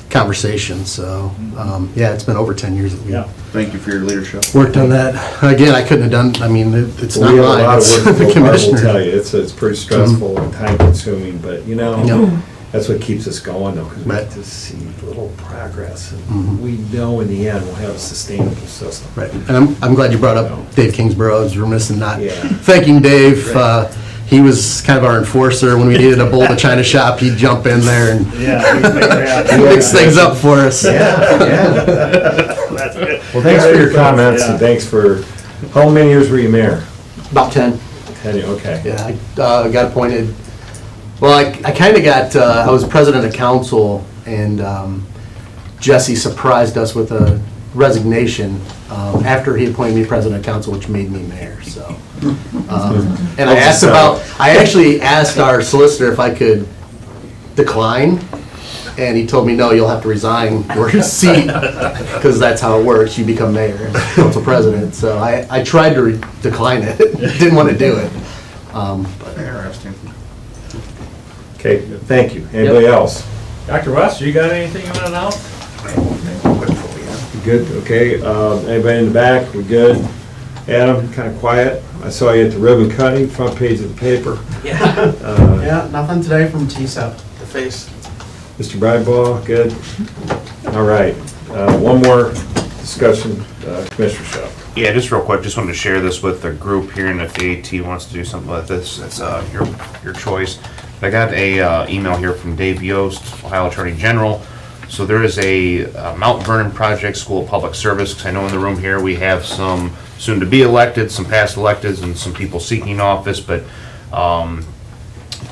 O: conversation, so, yeah, it's been over 10 years that we
C: Yeah.
E: Thank you for your leadership.
O: worked on that. Again, I couldn't have done, I mean, it's not
A: We have a
O: mine,
A: lot of
O: it's
A: work to
O: the
A: go, Barb will
O: commissioner.
A: tell you, it's pretty stressful and time consuming, but you know,
O: Yep.
A: that's what keeps us going though, because we
O: Right.
A: get to see little progress, and
O: Mhm.
A: we know in the end we'll have a sustainable system.
O: Right, and I'm glad you brought up Dave Kingsborough. I was remiss in not
A: Yeah.
O: thanking Dave. He was kind of our enforcer. When we needed a bowl to China shop, he'd jump in there and mix things up for us.
C: That's good.
A: Well, thanks for your comments, and thanks for, how many years were you mayor?
O: About 10.
A: 10, okay.
O: Yeah, I got appointed, well, I kind of got, I was president of council, and Jesse surprised us with a resignation after he appointed me president of council, which made me mayor, so. And I actually asked our solicitor if I could decline, and he told me, no, you'll have to resign your seat, because that's how it works, you become mayor, and council president. So I tried to decline it, didn't want to do it.
E: Interesting.
A: Okay, thank you. Anybody else?
C: Dr. West, you got anything you want to announce?
A: Good, okay. Anybody in the back, we good? Adam, kind of quiet. I saw you at the ribbon cutting, front page of the paper.
P: Yeah. Yeah, nothing today from TSEP.
M: The face.
A: Mr. Bradbaugh, good? All right. One more discussion, Commissioner Shaw.
E: Yeah, just real quick, just wanted to share this with the group here, and if the AT wants to do something like this, it's your choice. I got a email here from Dave Yost, Ohio Attorney General. So there is a Mount Vernon Project School of Public Service, because I know in the room here we have some soon-to-be elected, some past electeds, and some people seeking office, but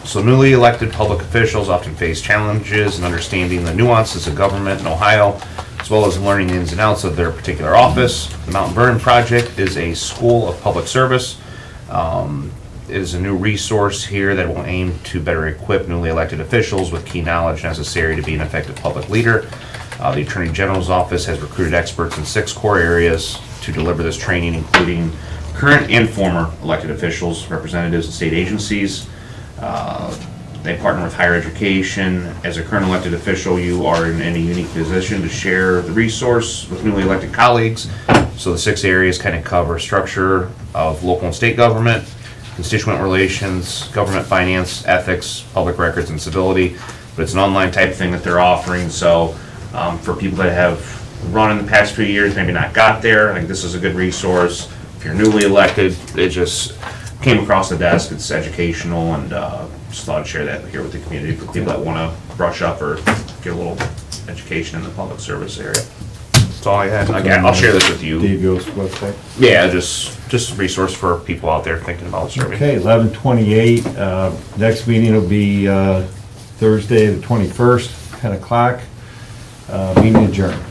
E: so newly elected public officials often face challenges in understanding the nuances of government in Ohio, as well as learning the ins and outs of their particular office. The Mount Vernon Project is a school of public service. It is a new resource here that will aim to better equip newly elected officials with key knowledge necessary to be an effective public leader. The Attorney General's office has recruited experts in 6 core areas to deliver this training, including current and former elected officials, representatives, and state agencies. They partner with higher education. As a current elected official, you are in a unique position to share the resource with newly elected colleagues. So the 6 areas kind of cover structure of local and state government, constituent relations, government finance, ethics, public records, and civility. But it's an online type thing that they're offering, so for people that have run in the past few years, maybe not got there, I think this is a good resource. If you're newly elected, it just came across the desk, it's educational, and just thought I'd share that here with the community for people that want to brush up or get a little education in the public service area. That's all I had. Again, I'll share this with you.
A: Dave Yost website.
E: Yeah, just a resource for people out there thinking about serving.
A: Okay, 11:28. Next meeting will be Thursday, the 21st, 10 o'clock. Meeting adjourned.